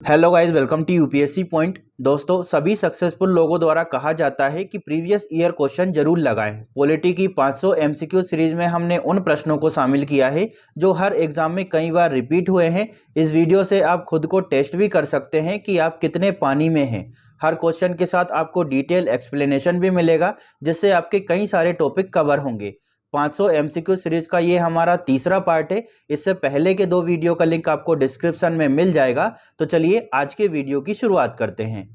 Hello guys, welcome to UPSC point. दोस्तों, सभी successful लोगों द्वारा कहा जाता है कि प्रीवियस ईयर क्वेश्चन जरूर लगाएं। पॉलिटी की 500 एमसीक्यू सीरीज में हमने उन प्रश्नों को शामिल किया है जो हर एग्जाम में कई बार रिपीट हुए हैं। इस वीडियो से आप खुद को टेस्ट भी कर सकते हैं कि आप कितने पानी में हैं। हर क्वेश्चन के साथ आपको डिटेल एक्सप्लेनेशन भी मिलेगा, जिससे आपके कई सारे टॉपिक कवर होंगे। 500 एमसीक्यू सीरीज का ये हमारा तीसरा पार्ट है। इससे पहले के 2 वीडियो का लिंक आपको डिस्क्रिप्शन में मिल जाएगा। तो चलिए आज के वीडियो की शुरुआत करते हैं।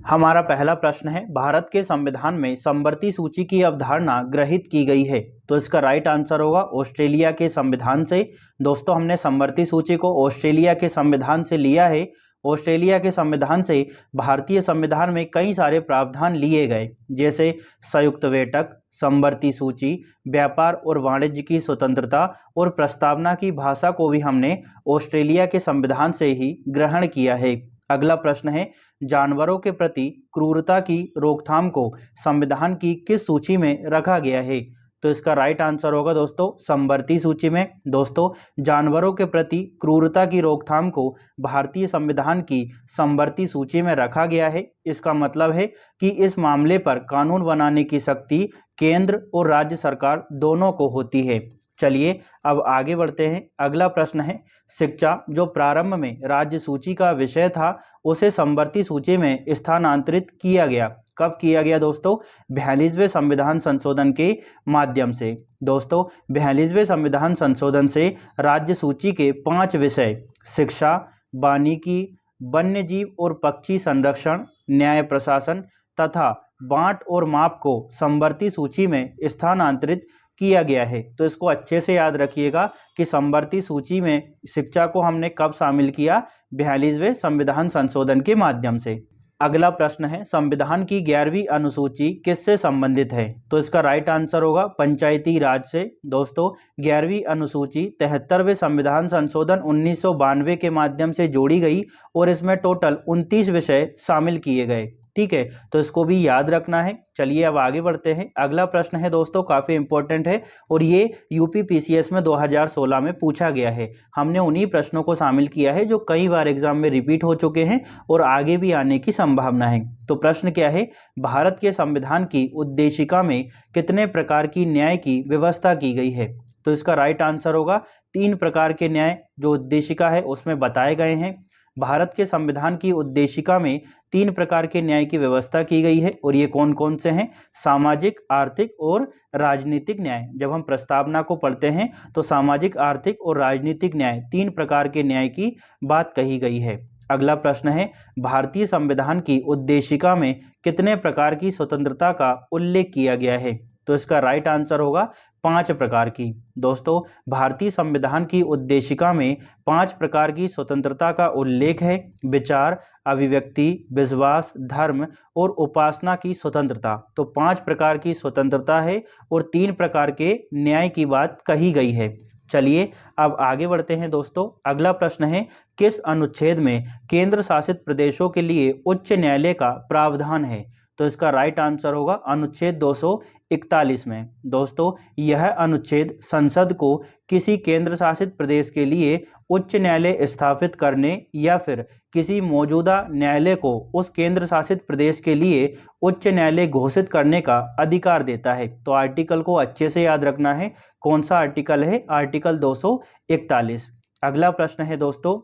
हमारा पहला प्रश्न है, भारत के संविधान में समवर्ती सूची की अवधारणा ग्रहित की गई है। तो इसका राइट आंसर होगा ऑस्ट्रेलिया के संविधान से। दोस्तों, हमने समवर्ती सूची को ऑस्ट्रेलिया के संविधान से लिया है। ऑस्ट्रेलिया के संविधान से भारतीय संविधान में कई सारे प्रावधान लिए गए, जैसे संयुक्त वेटक, समवर्ती सूची, व्यापार और वाणिज्य की स्वतंत्रता और प्रस्तावना की भाषा को भी हमने ऑस्ट्रेलिया के संविधान से ही ग्रहण किया है। अगला प्रश्न है, जानवरों के प्रति क्रूरता की रोकथाम को संविधान की किस सूची में रखा गया है? तो इसका राइट आंसर होगा दोस्तों समवर्ती सूची में। दोस्तों, जानवरों के प्रति क्रूरता की रोकथाम को भारतीय संविधान की समवर्ती सूची में रखा गया है। इसका मतलब है कि इस मामले पर कानून बनाने की शक्ति केंद्र और राज्य सरकार दोनों को होती है। चलिए अब आगे बढ़ते हैं। अगला प्रश्न है, शिक्षा जो प्रारंभ में राज्य सूची का विषय था उसे समवर्ती सूची में स्थानांतरित किया गया। कब किया गया दोस्तों? 42वें संविधान संशोधन के माध्यम से। दोस्तों, 42वें संविधान संशोधन से राज्य सूची के 5 विषय शिक्षा, वानिकी, वन्य जीव और पक्षी संरक्षण, न्याय प्रशासन तथा बांट और माप को समवर्ती सूची में स्थानांतरित किया गया है। तो इसको अच्छे से याद रखिएगा कि समवर्ती सूची में शिक्षा को हमने कब शामिल किया? 42वें संविधान संशोधन के माध्यम से। अगला प्रश्न है, संविधान की 11वीं अनुसूची किससे संबंधित है? तो इसका राइट आंसर होगा पंचायती राज से। दोस्तों, 11वीं अनुसूची 73वें संविधान संशोधन 1992 के माध्यम से जोड़ी गई और इसमें टोटल 29 विषय शामिल किए गए। ठीक है, तो इसको भी याद रखना है। चलिए अब आगे बढ़ते हैं। अगला प्रश्न है दोस्तों, काफ़ी इंपॉर्टेंट है और ये यूपी पीसीएस में 2016 में पूछा गया है। हमने उन्हीं प्रश्नों को शामिल किया है जो कई बार एग्जाम में रिपीट हो चुके हैं और आगे भी आने की संभावना है। तो प्रश्न क्या है, भारत के संविधान की उद्देशिका में कितने प्रकार की न्याय की व्यवस्था की गई है? तो इसका राइट आंसर होगा 3 प्रकार के न्याय जो उद्देशिका है उसमें बताए गए हैं। भारत के संविधान की उद्देशिका में 3 प्रकार के न्याय की व्यवस्था की गई है और ये कौन कौन से हैं? सामाजिक, आर्थिक और राजनीतिक न्याय। जब हम प्रस्तावना को पढ़ते हैं तो सामाजिक, आर्थिक और राजनीतिक न्याय 3 प्रकार के न्याय की बात कही गई है। अगला प्रश्न है, भारतीय संविधान की उद्देशिका में कितने प्रकार की स्वतंत्रता का उल्लेख किया गया है? तो इसका राइट आंसर होगा 5 प्रकार की। दोस्तों, भारतीय संविधान की उद्देशिका में 5 प्रकार की स्वतंत्रता का उल्लेख है। विचार, अभिव्यक्ति, विश्वास, धर्म और उपासना की स्वतंत्रता। तो 5 प्रकार की स्वतंत्रता है और 3 प्रकार के न्याय की बात कही गई है। चलिए अब आगे बढ़ते हैं दोस्तों। अगला प्रश्न है, किस अनुच्छेद में केंद्र शासित प्रदेशों के लिए उच्च न्यायालय का प्रावधान है? तो इसका राइट आंसर होगा अनुच्छेद 241 में। दोस्तों, यह अनुच्छेद संसद को किसी केंद्र शासित प्रदेश के लिए उच्च न्यायालय स्थापित करने या फिर किसी मौजूदा न्यायालय को उस केंद्र शासित प्रदेश के लिए उच्च न्यायालय घोषित करने का अधिकार देता है। तो आर्टिकल को अच्छे से याद रखना है। कौन सा आर्टिकल है? आर्टिकल 241। अगला प्रश्न है दोस्तों,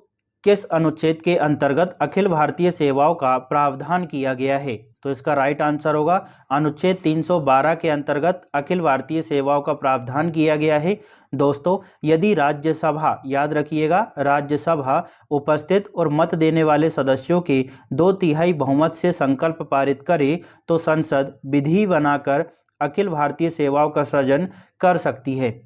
किस अनुच्छेद के अंतर्गत अखिल भारतीय सेवाओं का प्रावधान किया गया है? तो इसका राइट आंसर होगा अनुच्छेद 312 के अंतर्गत अखिल भारतीय सेवाओं का प्रावधान किया गया है। दोस्तों, यदि राज्यसभा, याद रखिएगा, राज्यसभा उपस्थित और मत देने वाले सदस्यों के 2/3 बहुमत से संकल्प पारित करे तो संसद विधि बनाकर अखिल भारतीय सेवाओं का सृजन कर सकती है।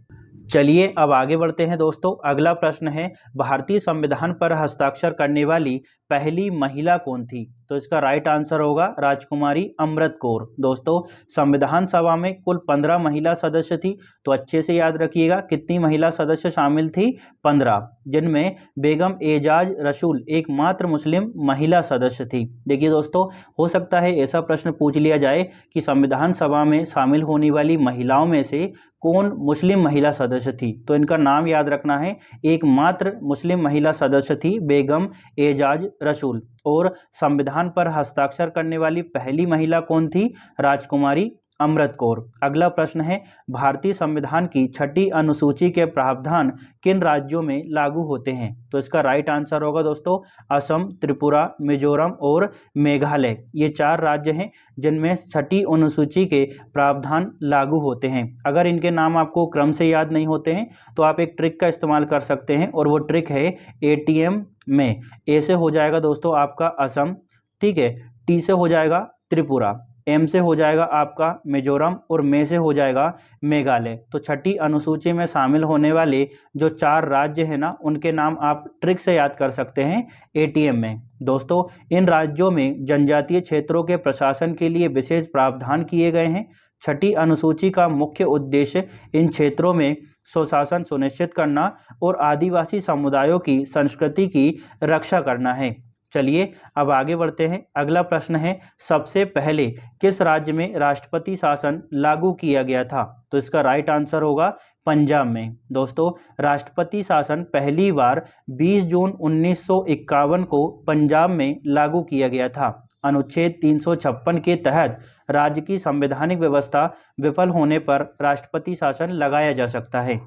चलिए अब आगे बढ़ते हैं दोस्तों। अगला प्रश्न है, भारतीय संविधान पर हस्ताक्षर करने वाली पहली महिला कौन थी? तो इसका राइट आंसर होगा राजकुमारी अमृत कौर। दोस्तों, संविधान सभा में कुल 15 महिला सदस्य थी। तो अच्छे से याद रखिएगा कितनी महिला सदस्य शामिल थी? 15, जिनमें बेगम एजाज रसूल एकमात्र मुस्लिम महिला सदस्य थी। देखिए दोस्तों, हो सकता है ऐसा प्रश्न पूछ लिया जाए कि संविधान सभा में शामिल होने वाली महिलाओं में से कौन मुस्लिम महिला सदस्य थी? तो इनका नाम याद रखना है, एकमात्र मुस्लिम महिला सदस्य थी बेगम एजाज रसूल। और संविधान पर हस्ताक्षर करने वाली पहली महिला कौन थी? राजकुमारी अमृत कौर। अगला प्रश्न है, भारतीय संविधान की 6ठी अनुसूची के प्रावधान किन राज्यों में लागू होते हैं? तो इसका राइट आंसर होगा दोस्तों असम, त्रिपुरा, मिजोरम और मेघालय। ये 4 राज्य हैं जिनमें 6ठी अनुसूची के प्रावधान लागू होते हैं। अगर इनके नाम आपको क्रम से याद नहीं होते हैं तो आप एक ट्रिक का इस्तेमाल कर सकते हैं, और वो ट्रिक है एटीएम में। ए से हो जाएगा दोस्तों आपका असम, ठीक है, टी से हो जाएगा त्रिपुरा, एम से हो जाएगा आपका मिजोरम और मे से हो जाएगा मेघालय। तो 6ठी अनुसूची में शामिल होने वाले जो 4 राज्य हैं ना, उनके नाम आप ट्रिक से याद कर सकते हैं एटीएम में। दोस्तों इन राज्यों में जनजातीय क्षेत्रों के प्रशासन के लिए विशेष प्रावधान किए गए हैं। 6ठी अनुसूची का मुख्य उद्देश्य इन क्षेत्रों में स्वशासन सुनिश्चित करना और आदिवासी समुदायों की संस्कृति की रक्षा करना है। चलिए अब आगे बढ़ते हैं। अगला प्रश्न है, सबसे पहले किस राज्य में राष्ट्रपति शासन लागू किया गया था? तो इसका राइट आंसर होगा पंजाब में। दोस्तों राष्ट्रपति शासन पहली बार 20 जून 1951 को पंजाब में लागू किया गया था। अनुच्छेद 356 के तहत राज्य की संवैधानिक व्यवस्था विफल होने पर राष्ट्रपति शासन लगाया जा सकता है।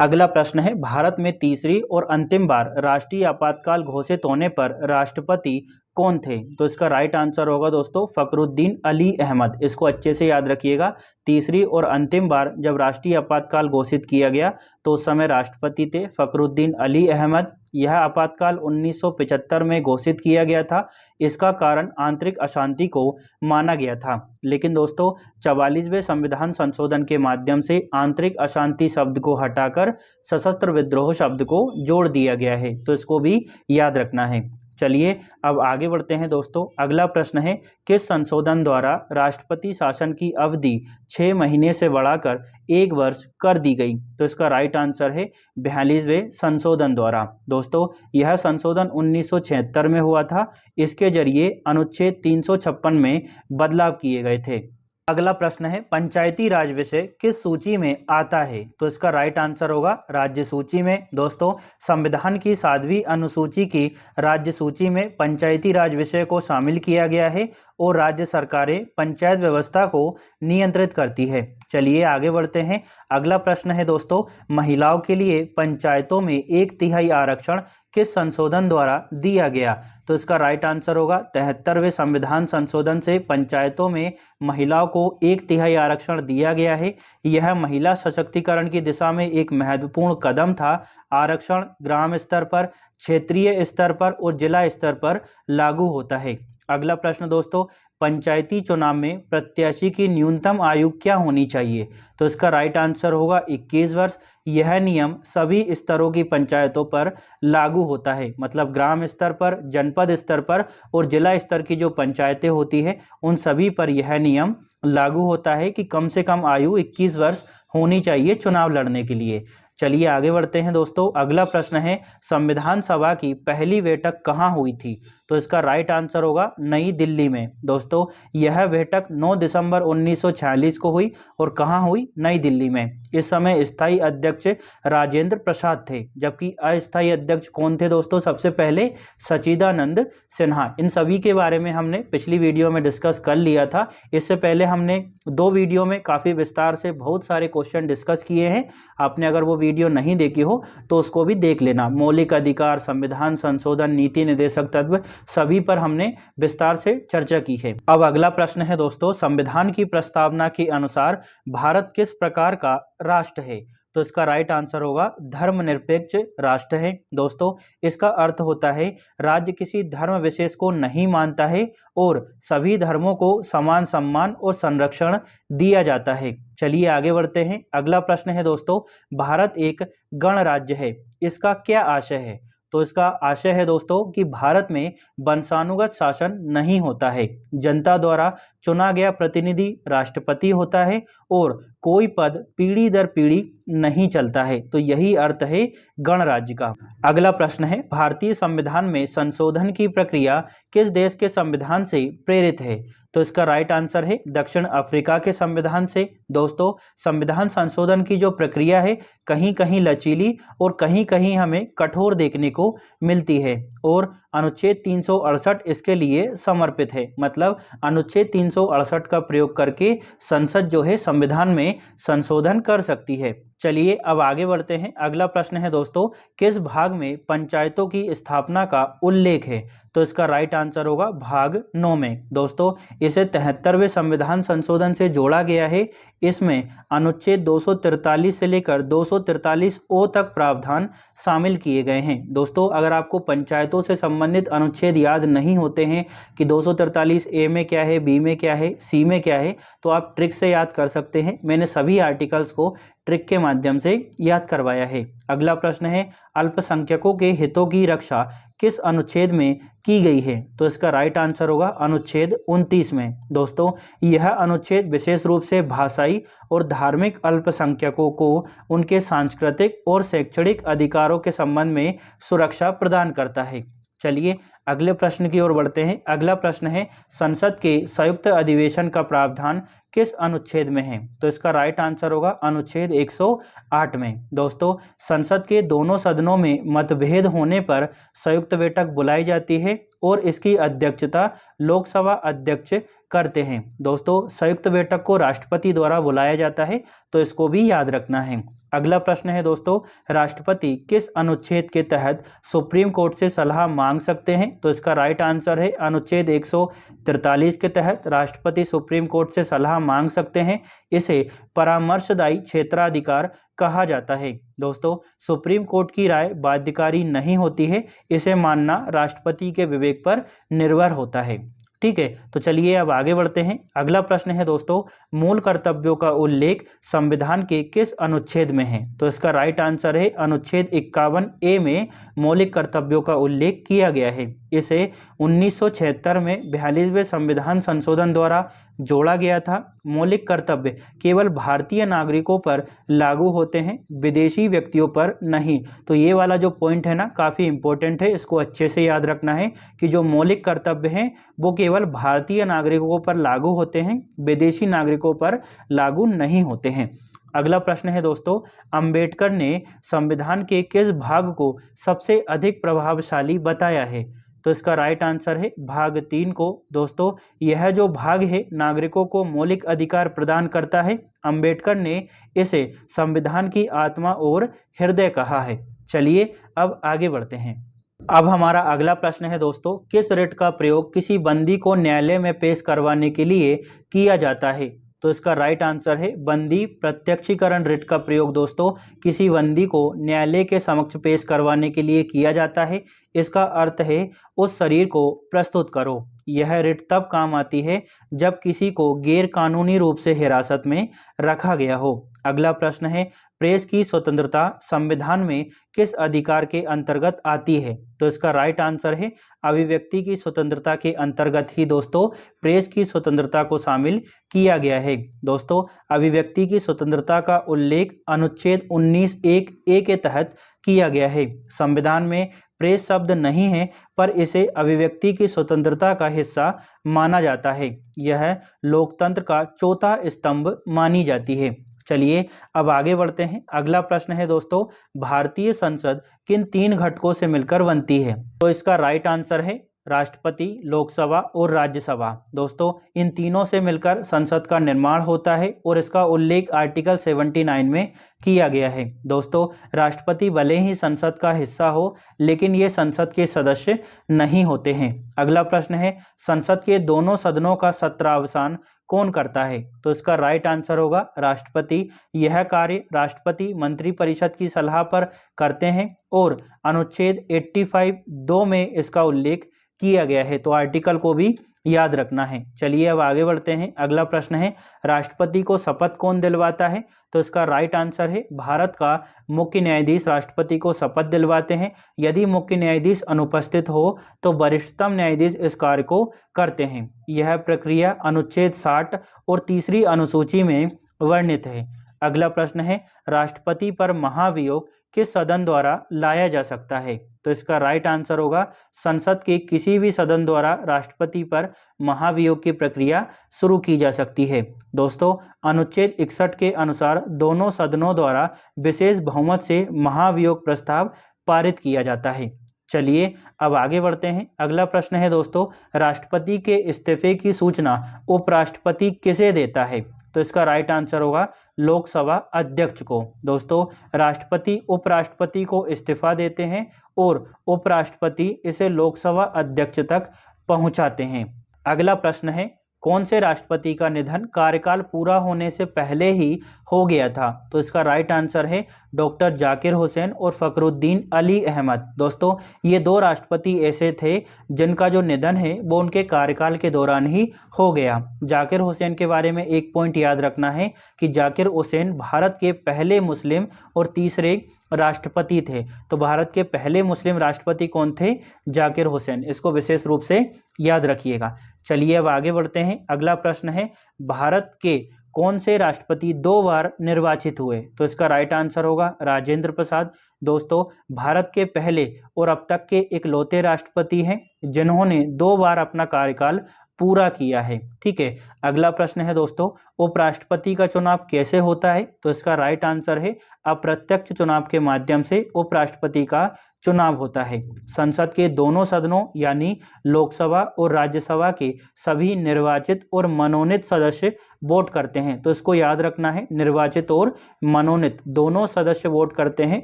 अगला प्रश्न है, भारत में तीसरी और अंतिम बार राष्ट्रीय आपातकाल घोषित होने पर राष्ट्रपति कौन थे? तो इसका राइट आंसर होगा दोस्तों फखरुद्दीन अली अहमद। इसको अच्छे से याद रखिएगा। तीसरी और अंतिम बार जब राष्ट्रीय आपातकाल घोषित किया गया तो उस समय राष्ट्रपति थे फखरुद्दीन अली अहमद। यह आपातकाल 1975 में घोषित किया गया था। इसका कारण आंतरिक अशांति को माना गया था, लेकिन दोस्तों 44वें संविधान संशोधन के माध्यम से आंतरिक अशांति शब्द को हटाकर सशस्त्र विद्रोह शब्द को जोड़ दिया गया है, तो इसको भी याद रखना है। चलिए अब आगे बढ़ते हैं दोस्तों। अगला प्रश्न है, किस संशोधन द्वारा राष्ट्रपति शासन की अवधि 6 महीने से बढ़ाकर 1 वर्ष कर दी गई? तो इसका राइट आंसर है 42वें संशोधन द्वारा। दोस्तों यह संशोधन 1976 में हुआ था। इसके जरिए अनुच्छेद 356 में बदलाव किए गए थे। अगला प्रश्न है, पंचायती राज विषय किस सूची में आता है? तो इसका राइट आंसर होगा राज्य सूची में। दोस्तों संविधान की 7वीं अनुसूची की राज्य सूची में पंचायती राज विषय को शामिल किया गया है और राज्य सरकारें पंचायत व्यवस्था को नियंत्रित करती है। चलिए आगे बढ़ते हैं। अगला प्रश्न है दोस्तों, महिलाओं के लिए पंचायतों में 1/3 आरक्षण किस संशोधन द्वारा दिया गया? तो इसका राइट आंसर होगा 73वें संविधान संशोधन से पंचायतों में महिलाओं को 1/3 आरक्षण दिया गया है। यह महिला सशक्तिकरण की दिशा में एक महत्वपूर्ण कदम था। आरक्षण ग्राम स्तर पर, क्षेत्रीय स्तर पर और जिला स्तर पर लागू होता है। अगला प्रश्न दोस्तों, पंचायती चुनाव में प्रत्याशी की न्यूनतम आयु क्या होनी चाहिए? तो इसका राइट आंसर होगा 21 वर्ष। यह नियम सभी स्तरों की पंचायतों पर लागू होता है, मतलब ग्राम स्तर पर, जनपद स्तर पर और जिला स्तर की जो पंचायतें होती है उन सभी पर यह नियम लागू होता है कि कम से कम आयु 21 वर्ष होनी चाहिए चुनाव लड़ने के लिए। चलिए आगे बढ़ते हैं दोस्तों। अगला प्रश्न है, संविधान सभा की पहली बैठक कहाँ हुई थी? तो इसका राइट आंसर होगा नई दिल्ली में। दोस्तों यह बैठक 9 दिसंबर 1946 को हुई और कहाँ हुई? नई दिल्ली में। इस समय स्थायी अध्यक्ष राजेंद्र प्रसाद थे, जबकि अस्थायी अध्यक्ष कौन थे दोस्तों? सबसे पहले सच्चिदानंद सिन्हा। इन सभी के बारे में हमने पिछली वीडियो में डिस्कस कर लिया था। इससे पहले हमने 2 वीडियो में काफ़ी विस्तार से बहुत सारे क्वेश्चन डिस्कस किए हैं। आपने अगर वो वीडियो नहीं देखी हो तो उसको भी देख लेना। मौलिक अधिकार, संविधान संशोधन, नीति निर्देशक तत्व, सभी पर हमने विस्तार से चर्चा की है। अब अगला प्रश्न है दोस्तों, संविधान की प्रस्तावना के अनुसार भारत किस प्रकार का राष्ट्र है? तो इसका राइट आंसर होगा धर्मनिरपेक्ष राष्ट्र है। दोस्तों इसका अर्थ होता है राज्य किसी धर्म विशेष को नहीं मानता है और सभी धर्मों को समान सम्मान और संरक्षण दिया जाता है। चलिए आगे बढ़ते हैं। अगला प्रश्न है दोस्तों, भारत एक गणराज्य है, इसका क्या आशय है? तो इसका आशय है दोस्तों कि भारत में वंशानुगत शासन नहीं होता है। जनता द्वारा चुना गया प्रतिनिधि राष्ट्रपति होता है और कोई पद पीढ़ी दर पीढ़ी नहीं चलता है। तो यही अर्थ है गणराज्य का। अगला प्रश्न है, भारतीय संविधान में संशोधन की प्रक्रिया किस देश के संविधान से प्रेरित है? तो इसका राइट आंसर है दक्षिण अफ्रीका के संविधान से। दोस्तों, संविधान संशोधन की जो प्रक्रिया है कहीं कहीं लचीली और कहीं कहीं हमें कठोर देखने को मिलती है, और अनुच्छेद 368 इसके लिए समर्पित है। मतलब अनुच्छेद 368 का प्रयोग करके संसद जो है संविधान में संशोधन कर सकती है। चलिए अब आगे बढ़ते हैं। अगला प्रश्न है दोस्तों, किस भाग में पंचायतों की स्थापना का उल्लेख है? तो इसका राइट आंसर होगा भाग 9 में। दोस्तों, इसे 73वें संविधान संशोधन से जोड़ा गया है। इसमें अनुच्छेद 243 से लेकर 243 ओ तक प्रावधान शामिल किए गए हैं। दोस्तों, अगर आपको पंचायतों से संबंधित अनुच्छेद याद नहीं होते हैं कि 243 ए में क्या है, बी में क्या है, सी में क्या है, तो आप ट्रिक से याद कर सकते हैं। मैंने सभी आर्टिकल्स को ट्रिक के माध्यम से याद करवाया है। अगला प्रश्न है, अल्पसंख्यकों के हितों की रक्षा किस अनुच्छेद में की गई है? तो इसका राइट आंसर होगा अनुच्छेद 29 में। दोस्तों, यह अनुच्छेद विशेष रूप से भाषाई और धार्मिक अल्पसंख्यकों को उनके सांस्कृतिक और शैक्षणिक अधिकारों के संबंध में सुरक्षा प्रदान करता है। चलिए अगले प्रश्न की ओर बढ़ते हैं। अगला प्रश्न है, संसद के संयुक्त अधिवेशन का प्रावधान किस अनुच्छेद में है? तो इसका राइट आंसर होगा अनुच्छेद 108 में। दोस्तों, संसद के दोनों सदनों में मतभेद होने पर संयुक्त बैठक बुलाई जाती है और इसकी अध्यक्षता लोकसभा अध्यक्ष करते हैं। दोस्तों, संयुक्त बैठक को राष्ट्रपति द्वारा बुलाया जाता है, तो इसको भी याद रखना है। अगला प्रश्न है दोस्तों, राष्ट्रपति किस अनुच्छेद के तहत सुप्रीम कोर्ट से सलाह मांग सकते हैं? तो इसका राइट आंसर है अनुच्छेद 143 के तहत राष्ट्रपति सुप्रीम कोर्ट से सलाह मांग सकते हैं। इसे परामर्शदायी क्षेत्राधिकार कहा जाता है। दोस्तों, सुप्रीम कोर्ट की राय बाध्यकारी नहीं होती है, इसे मानना राष्ट्रपति के विवेक पर निर्भर होता है। ठीक है, तो चलिए अब आगे बढ़ते हैं। अगला प्रश्न है दोस्तों, मूल कर्तव्यों का उल्लेख संविधान के किस अनुच्छेद में है? तो इसका राइट आंसर है अनुच्छेद 51 ए में मौलिक कर्तव्यों का उल्लेख किया गया है। इसे 1976 में 42वें संविधान संशोधन द्वारा जोड़ा गया था। मौलिक कर्तव्य केवल भारतीय नागरिकों पर लागू होते हैं, विदेशी व्यक्तियों पर नहीं। तो ये वाला जो पॉइंट है ना, काफ़ी इंपॉर्टेंट है, इसको अच्छे से याद रखना है कि जो मौलिक कर्तव्य हैं वो केवल भारतीय नागरिकों पर लागू होते हैं, विदेशी नागरिकों पर लागू नहीं होते हैं। अगला प्रश्न है दोस्तों, अंबेडकर ने संविधान के किस भाग को सबसे अधिक प्रभावशाली बताया है? तो इसका राइट आंसर है भाग 3 को। दोस्तों, यह जो भाग है नागरिकों को मौलिक अधिकार प्रदान करता है। अंबेडकर ने इसे संविधान की आत्मा और हृदय कहा है। चलिए अब आगे बढ़ते हैं। अब हमारा अगला प्रश्न है दोस्तों, किस रिट का प्रयोग किसी बंदी को न्यायालय में पेश करवाने के लिए किया जाता है? तो इसका राइट आंसर है बंदी प्रत्यक्षीकरण रिट का प्रयोग दोस्तों किसी बंदी को न्यायालय के समक्ष पेश करवाने के लिए किया जाता है। इसका अर्थ है उस शरीर को प्रस्तुत करो। यह रिट तब काम आती है जब किसी को गैर कानूनी रूप से हिरासत में रखा गया हो। अगला प्रश्न है, प्रेस की स्वतंत्रता संविधान में किस अधिकार के अंतर्गत आती है? तो इसका राइट आंसर है अभिव्यक्ति की स्वतंत्रता के अंतर्गत ही दोस्तों प्रेस की स्वतंत्रता को शामिल किया गया है। दोस्तों, अभिव्यक्ति की स्वतंत्रता का उल्लेख अनुच्छेद 19(1) के तहत किया गया है। संविधान में प्रेस शब्द नहीं है, पर इसे अभिव्यक्ति की स्वतंत्रता का हिस्सा माना जाता है। यह लोकतंत्र का चौथा स्तंभ मानी जाती है। चलिए अब आगे बढ़ते हैं। अगला प्रश्न है दोस्तों, भारतीय संसद किन 3 घटकों से मिलकर बनती है? तो इसका राइट आंसर है राष्ट्रपति, लोकसभा और राज्यसभा। दोस्तों, इन तीनों से मिलकर संसद का निर्माण होता है और इसका उल्लेख आर्टिकल 79 में किया गया है। दोस्तों, राष्ट्रपति भले ही संसद का हिस्सा हो, लेकिन ये संसद के सदस्य नहीं होते हैं। अगला प्रश्न है, संसद के दोनों सदनों का सत्रावसान कौन करता है? तो इसका राइट आंसर होगा राष्ट्रपति। यह कार्य राष्ट्रपति मंत्रिपरिषद की सलाह पर करते हैं और अनुच्छेद 85(2) में इसका उल्लेख किया गया है। तो आर्टिकल को भी याद रखना है। चलिए अब आगे बढ़ते हैं। अगला प्रश्न है, राष्ट्रपति को शपथ कौन दिलवाता है? तो इसका राइट आंसर है भारत का मुख्य न्यायाधीश राष्ट्रपति को शपथ दिलवाते हैं। यदि मुख्य न्यायाधीश अनुपस्थित हो तो वरिष्ठतम न्यायाधीश इस कार्य को करते हैं। यह प्रक्रिया अनुच्छेद 60 और तीसरी अनुसूची में वर्णित है। अगला प्रश्न है, राष्ट्रपति पर महाभियोग किस सदन द्वारा लाया जा सकता है? तो इसका राइट आंसर होगा संसद के किसी भी सदन द्वारा राष्ट्रपति पर महाभियोग की प्रक्रिया शुरू की जा सकती है। दोस्तों, अनुच्छेद 61 के अनुसार दोनों सदनों द्वारा विशेष बहुमत से महाभियोग प्रस्ताव पारित किया जाता है। चलिए अब आगे बढ़ते हैं। अगला प्रश्न है दोस्तों, राष्ट्रपति के इस्तीफे की सूचना उपराष्ट्रपति किसे देता है? तो इसका राइट आंसर होगा लोकसभा अध्यक्ष को। दोस्तों, राष्ट्रपति उपराष्ट्रपति को इस्तीफा देते हैं और उपराष्ट्रपति इसे लोकसभा अध्यक्ष तक पहुंचाते हैं। अगला प्रश्न है, कौन से राष्ट्रपति का निधन कार्यकाल पूरा होने से पहले ही हो गया था? तो इसका राइट आंसर है डॉक्टर जाकिर हुसैन और फखरुद्दीन अली अहमद। दोस्तों, ये दो राष्ट्रपति ऐसे थे जिनका जो निधन है वो उनके कार्यकाल के दौरान ही हो गया। जाकिर हुसैन के बारे में एक पॉइंट याद रखना है कि जाकिर हुसैन भारत के पहले मुस्लिम और तीसरे राष्ट्रपति थे। तो भारत के पहले मुस्लिम राष्ट्रपति कौन थे? जाकिर हुसैन। इसको विशेष रूप से याद रखिएगा। चलिए अब आगे बढ़ते हैं। अगला प्रश्न है, भारत के कौन से राष्ट्रपति 2 बार निर्वाचित हुए? तो इसका राइट आंसर होगा राजेंद्र प्रसाद। दोस्तों, भारत के पहले और अब तक के इकलौते राष्ट्रपति हैं जिन्होंने 2 बार अपना कार्यकाल पूरा किया है। ठीक है। अगला प्रश्न है दोस्तों, उपराष्ट्रपति का चुनाव कैसे होता है? तो इसका राइट आंसर है अप्रत्यक्ष चुनाव के माध्यम से उपराष्ट्रपति का चुनाव होता है। संसद के दोनों सदनों यानी लोकसभा और राज्यसभा के सभी निर्वाचित और मनोनीत सदस्य वोट करते हैं। तो इसको याद रखना है, निर्वाचित और मनोनीत दोनों सदस्य वोट करते हैं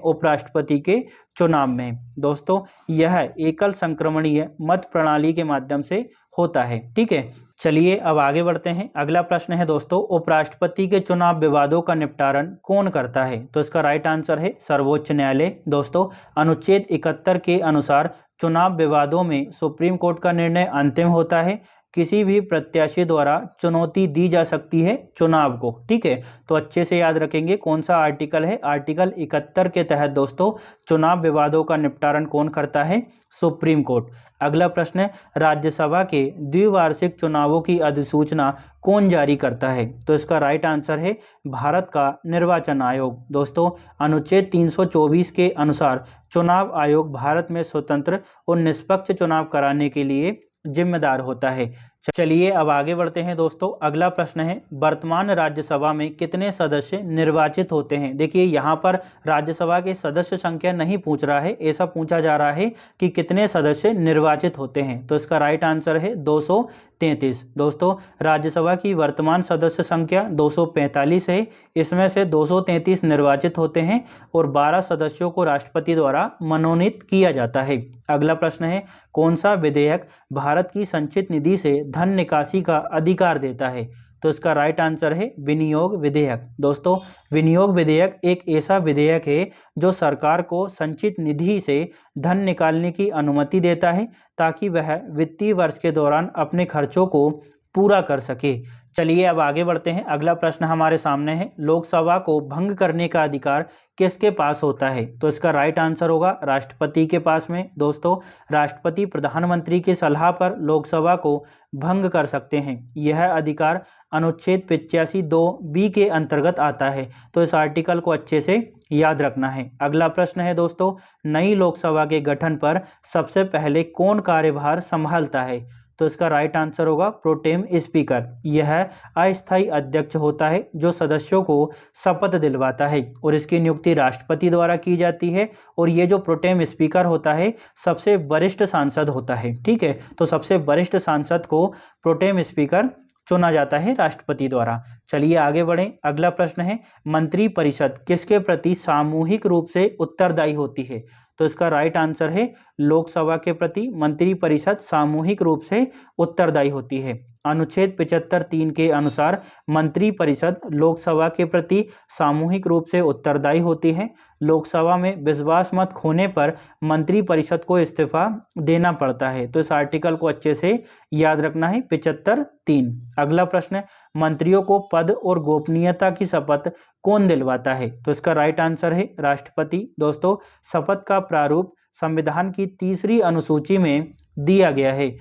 उपराष्ट्रपति के चुनाव में। दोस्तों, यह एकल संक्रमणीय मत प्रणाली के माध्यम से होता है। ठीक है। चलिए अब आगे बढ़ते हैं। अगला प्रश्न है दोस्तों, उपराष्ट्रपति के चुनाव विवादों का निपटारण कौन करता है? तो इसका राइट आंसर है सर्वोच्च न्यायालय। दोस्तों, अनुच्छेद 71 के अनुसार चुनाव विवादों में सुप्रीम कोर्ट का निर्णय अंतिम होता है। किसी भी प्रत्याशी द्वारा चुनौती दी जा सकती है चुनाव को। ठीक है, तो अच्छे से याद रखेंगे कौन सा आर्टिकल है। आर्टिकल 71 के तहत दोस्तों चुनाव विवादों का निपटारण कौन करता है? Supreme court. अगला प्रश्न है, राज्यसभा के द्विवार्षिक चुनावों की अधिसूचना कौन जारी करता है? तो इसका राइट आंसर है भारत का निर्वाचन आयोग। दोस्तों, अनुच्छेद 324 के अनुसार चुनाव आयोग भारत में स्वतंत्र और निष्पक्ष चुनाव कराने के लिए जिम्मेदार होता है। चलिए अब आगे बढ़ते हैं दोस्तों। अगला प्रश्न है, वर्तमान राज्यसभा में कितने सदस्य निर्वाचित होते हैं? देखिए, यहाँ पर राज्यसभा के सदस्य संख्या नहीं पूछ रहा है, ऐसा पूछा जा रहा है कि कितने सदस्य निर्वाचित होते हैं। तो इसका राइट आंसर है 233। दोस्तों, राज्यसभा की वर्तमान सदस्य संख्या 245 है। इसमें से 233 निर्वाचित होते हैं और 12 सदस्यों को राष्ट्रपति द्वारा मनोनीत किया जाता है। अगला प्रश्न है, कौन सा विधेयक भारत की संचित निधि से धन निकासी का अधिकार देता है? तो इसका राइट आंसर है विनियोग विधेयक। दोस्तों, विनियोग विधेयक एक ऐसा विधेयक है जो सरकार को संचित निधि से धन निकालने की अनुमति देता है ताकि वह वित्तीय वर्ष के दौरान अपने खर्चों को पूरा कर सके। चलिए अब आगे बढ़ते हैं। अगला प्रश्न हमारे सामने है, लोकसभा को भंग करने का अधिकार किसके पास होता है? तो इसका राइट आंसर होगा राष्ट्रपति के पास में। दोस्तों, राष्ट्रपति प्रधानमंत्री की सलाह पर लोकसभा को भंग कर सकते हैं। यह अधिकार अनुच्छेद 85(2)(b) के अंतर्गत आता है। तो इस आर्टिकल को अच्छे से याद रखना है। अगला प्रश्न है दोस्तों, नई लोकसभा के गठन पर सबसे पहले कौन कार्यभार संभालता है? तो इसका राइट आंसर होगा प्रोटेम स्पीकर। यह अस्थायी अध्यक्ष होता है जो सदस्यों को शपथ दिलवाता है और इसकी नियुक्ति राष्ट्रपति द्वारा की जाती है। और ये जो प्रोटेम स्पीकर होता है सबसे वरिष्ठ सांसद होता है। ठीक है, तो सबसे वरिष्ठ सांसद को प्रोटेम स्पीकर चुना जाता है राष्ट्रपति द्वारा। चलिए आगे बढ़ें। अगला प्रश्न है, मंत्रिपरिषद किसके प्रति सामूहिक रूप से उत्तरदायी होती है? तो इसका राइट आंसर है लोकसभा के प्रति मंत्रिपरिषद सामूहिक रूप से उत्तरदायी होती है। अनुच्छेद 75(3) के अनुसार मंत्रिपरिषद लोकसभा के प्रति सामूहिक रूप से उत्तरदायी होती है। लोकसभा में विश्वास मत खोने पर मंत्रिपरिषद को इस्तीफा देना पड़ता है। तो इस आर्टिकल को अच्छे से याद रखना है, 75(3). अगला प्रश्न है, मंत्रियों को पद और गोपनीयता की शपथ कौन दिलवाता है? तो इसका राइट आंसर है राष्ट्रपति। दोस्तों, शपथ का प्रारूप संविधान की 3री अनुसूची में दिया गया है।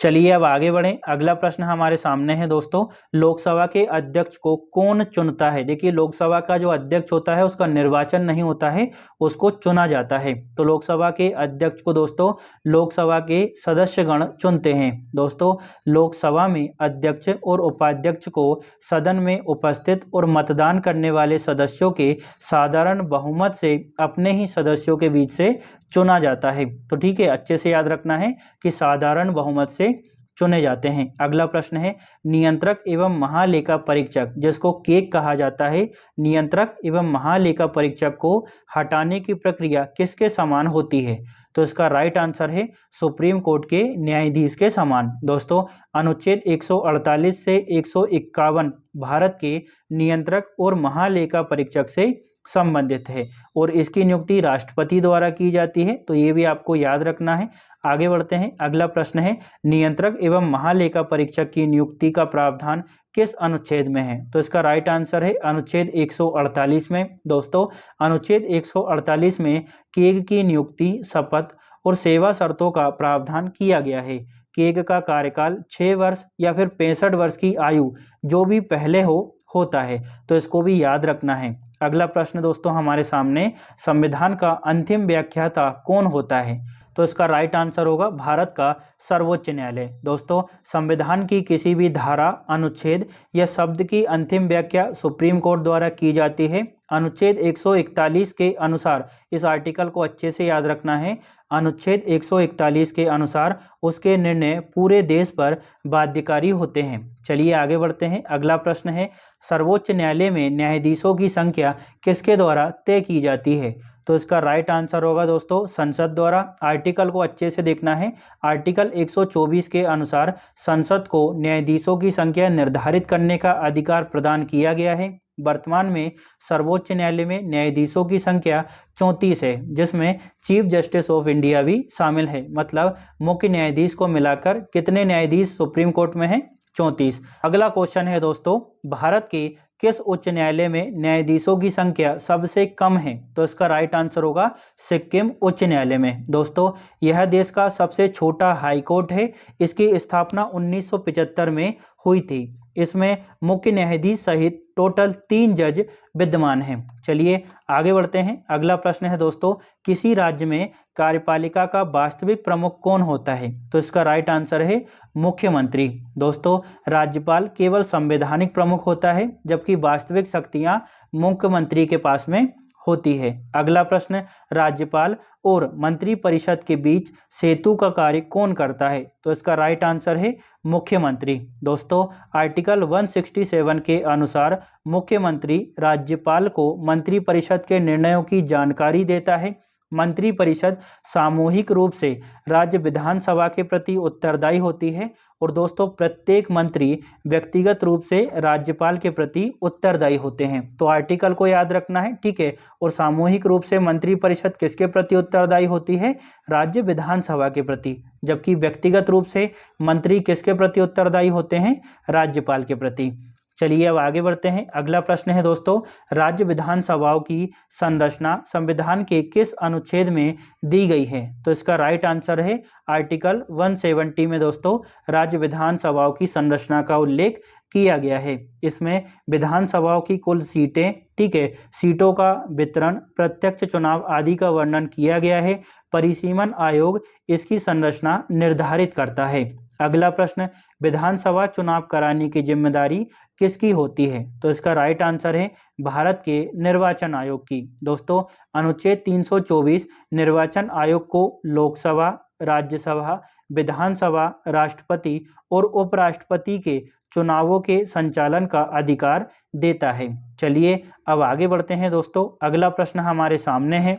चलिए अब आगे बढ़ें। अगला प्रश्न हमारे सामने है दोस्तों, लोकसभा के अध्यक्ष को कौन चुनता है? देखिए, लोकसभा का जो अध्यक्ष होता है उसका निर्वाचन नहीं होता है, उसको चुना जाता है। तो लोकसभा के अध्यक्ष को दोस्तों लोकसभा के सदस्यगण चुनते हैं। दोस्तों, लोकसभा में अध्यक्ष और उपाध्यक्ष को सदन में उपस्थित और मतदान करने वाले सदस्यों के साधारण बहुमत से अपने ही सदस्यों के बीच से चुना जाता है। तो ठीक है, अच्छे से याद रखना है कि साधारण बहुमत से चुने जाते हैं। अगला प्रश्न है, नियंत्रक एवं महालेखा परीक्षक, जिसको केक कहा जाता है, नियंत्रक एवं महालेखा परीक्षक को हटाने की प्रक्रिया किसके समान होती है? तो इसका राइट आंसर है सुप्रीम कोर्ट के न्यायाधीश के समान। दोस्तों, अनुच्छेद 148 से 151 भारत के नियंत्रक और महालेखा परीक्षक से संबंधित है और इसकी नियुक्ति राष्ट्रपति द्वारा की जाती है। तो ये भी आपको याद रखना है। आगे बढ़ते हैं। अगला प्रश्न है, नियंत्रक एवं महालेखा परीक्षक की नियुक्ति का प्रावधान किस अनुच्छेद में है? तो इसका राइट आंसर है अनुच्छेद 148 में। दोस्तों, अनुच्छेद 148 में केग की नियुक्ति, शपथ और सेवा शर्तों का प्रावधान किया गया है। केग का कार्यकाल 6 वर्ष या फिर 65 वर्ष की आयु जो भी पहले होता है, तो इसको भी याद रखना है। अगला प्रश्न दोस्तों हमारे सामने, संविधान का अंतिम व्याख्याता कौन होता है? तो इसका राइट आंसर होगा भारत का सर्वोच्च न्यायालय। दोस्तों, संविधान की किसी भी धारा, अनुच्छेद या शब्द की अंतिम व्याख्या सुप्रीम कोर्ट द्वारा की जाती है। अनुच्छेद 141 के अनुसार, इस आर्टिकल को अच्छे से याद रखना है, अनुच्छेद 141 के अनुसार उसके निर्णय पूरे देश पर बाध्यकारी होते हैं। चलिए आगे बढ़ते हैं। अगला प्रश्न है, सर्वोच्च न्यायालय में न्यायाधीशों की संख्या किसके द्वारा तय की जाती है? तो इसका राइट आंसर होगा दोस्तों संसद द्वारा। आर्टिकल को अच्छे से देखना है। आर्टिकल 124 के अनुसार संसद को न्यायाधीशों की संख्या निर्धारित करने का अधिकार प्रदान किया गया है। वर्तमान में सर्वोच्च न्यायालय में न्यायाधीशों की संख्या 34 है, जिसमें चीफ जस्टिस ऑफ इंडिया भी शामिल है। मतलब मुख्य न्यायाधीश को मिलाकर कितने न्यायाधीश सुप्रीम कोर्ट में हैं? 34। अगला क्वेश्चन है दोस्तों, भारत के किस उच्च न्यायालय में न्यायाधीशों की संख्या सबसे कम है? तो इसका राइट आंसर होगा सिक्किम उच्च न्यायालय में। दोस्तों, यह देश का सबसे छोटा हाई कोर्ट है। इसकी स्थापना 1975 में हुई थी। इसमें मुख्य न्यायाधीश सहित टोटल 3 जज विद्यमान हैं। चलिए आगे बढ़ते हैं। अगला प्रश्न है दोस्तों, किसी राज्य में कार्यपालिका का वास्तविक प्रमुख कौन होता है? तो इसका राइट आंसर है मुख्यमंत्री। दोस्तों, राज्यपाल केवल संवैधानिक प्रमुख होता है, जबकि वास्तविक शक्तियां मुख्यमंत्री के पास में होती है। अगला प्रश्न, राज्यपाल और मंत्रिपरिषद के बीच सेतु का कार्य कौन करता है? तो इसका राइट आंसर है मुख्यमंत्री। दोस्तों, आर्टिकल 167 के अनुसार मुख्यमंत्री राज्यपाल को मंत्रिपरिषद के निर्णयों की जानकारी देता है। मंत्रिपरिषद सामूहिक रूप से राज्य विधानसभा के प्रति उत्तरदायी होती है और दोस्तों प्रत्येक मंत्री व्यक्तिगत रूप से राज्यपाल के प्रति उत्तरदायी होते हैं। तो आर्टिकल को याद रखना है, ठीक है। और सामूहिक रूप से मंत्रिपरिषद किसके प्रति उत्तरदायी होती है? राज्य विधानसभा के प्रति। जबकि व्यक्तिगत रूप से मंत्री किसके प्रति उत्तरदायी होते हैं? राज्यपाल के प्रति। चलिए अब आगे बढ़ते हैं। अगला प्रश्न है दोस्तों, राज्य विधानसभाओं की संरचना संविधान के किस अनुच्छेद में दी गई है? तो इसका राइट आंसर है आर्टिकल 170 में दोस्तों राज्य विधानसभाओं की संरचना का उल्लेख किया गया है। इसमें विधानसभाओं की कुल सीटें, ठीक है, सीटों का वितरण, प्रत्यक्ष चुनाव आदि का वर्णन किया गया है। परिसीमन आयोग इसकी संरचना निर्धारित करता है। अगला प्रश्न, विधानसभा चुनाव कराने की जिम्मेदारी किसकी होती है? तो इसका राइट आंसर है भारत के निर्वाचन आयोग की। दोस्तों, अनुच्छेद 324 निर्वाचन आयोग को लोकसभा, राज्यसभा, विधानसभा, राष्ट्रपति और उपराष्ट्रपति के चुनावों के संचालन का अधिकार देता है। चलिए अब आगे बढ़ते हैं दोस्तों। अगला प्रश्न हमारे सामने है,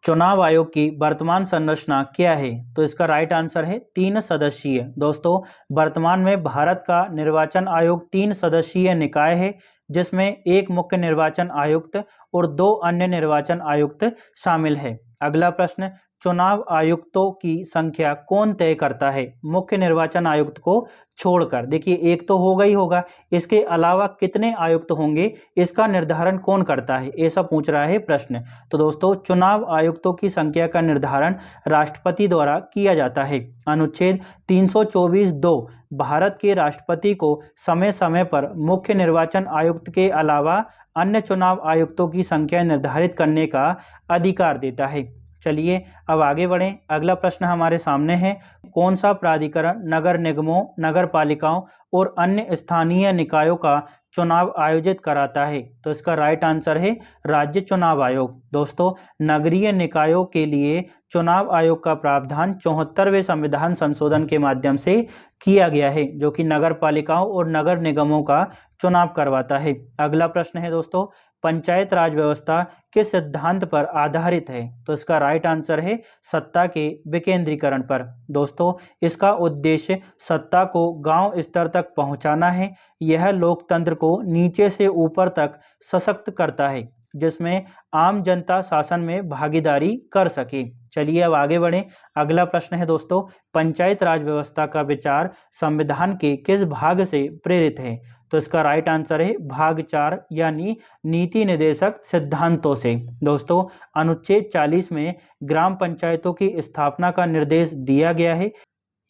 चुनाव आयोग की वर्तमान संरचना क्या है? तो इसका राइट आंसर है 3 सदस्यीय। दोस्तों, वर्तमान में भारत का निर्वाचन आयोग 3 सदस्यीय निकाय है, जिसमें एक मुख्य निर्वाचन आयुक्त और 2 अन्य निर्वाचन आयुक्त शामिल है। अगला प्रश्न, चुनाव आयुक्तों की संख्या कौन तय करता है? मुख्य निर्वाचन आयुक्त को छोड़कर। देखिए एक तो होगा ही होगा, इसके अलावा कितने आयुक्त होंगे इसका निर्धारण कौन करता है, ऐसा पूछ रहा है प्रश्न। तो दोस्तों चुनाव आयुक्तों की संख्या का निर्धारण राष्ट्रपति द्वारा किया जाता है। अनुच्छेद 324(2) भारत के राष्ट्रपति को समय समय पर मुख्य निर्वाचन आयुक्त के अलावा अन्य चुनाव आयुक्तों की संख्या निर्धारित करने का अधिकार देता है। चलिए अब आगे बढ़ें। अगला प्रश्न हमारे सामने है, कौन सा प्राधिकरण नगर निगमों, नगर पालिकाओं और अन्य स्थानीय निकायों का चुनाव आयोजित कराता है? तो इसका राइट आंसर है राज्य चुनाव आयोग। दोस्तों नगरीय निकायों के लिए चुनाव आयोग का प्रावधान 74वें संविधान संशोधन के माध्यम से किया गया है, जो कि नगर पालिकाओं और नगर निगमों का चुनाव करवाता है। अगला प्रश्न है दोस्तों, पंचायत राज व्यवस्था किस सिद्धांत पर आधारित है? तो इसका राइट आंसर है सत्ता के विकेंद्रीकरण पर। दोस्तों इसका उद्देश्य सत्ता को गांव स्तर तक पहुंचाना है। यह लोकतंत्र को नीचे से ऊपर तक सशक्त करता है, जिसमें आम जनता शासन में भागीदारी कर सके। चलिए अब आगे बढ़ें। अगला प्रश्न है दोस्तों, पंचायत राज व्यवस्था का विचार संविधान के किस भाग से प्रेरित है? तो इसका राइट आंसर है भाग 4 यानी नीति निर्देशक सिद्धांतों से। दोस्तों अनुच्छेद 40 में ग्राम पंचायतों की स्थापना का निर्देश दिया गया है।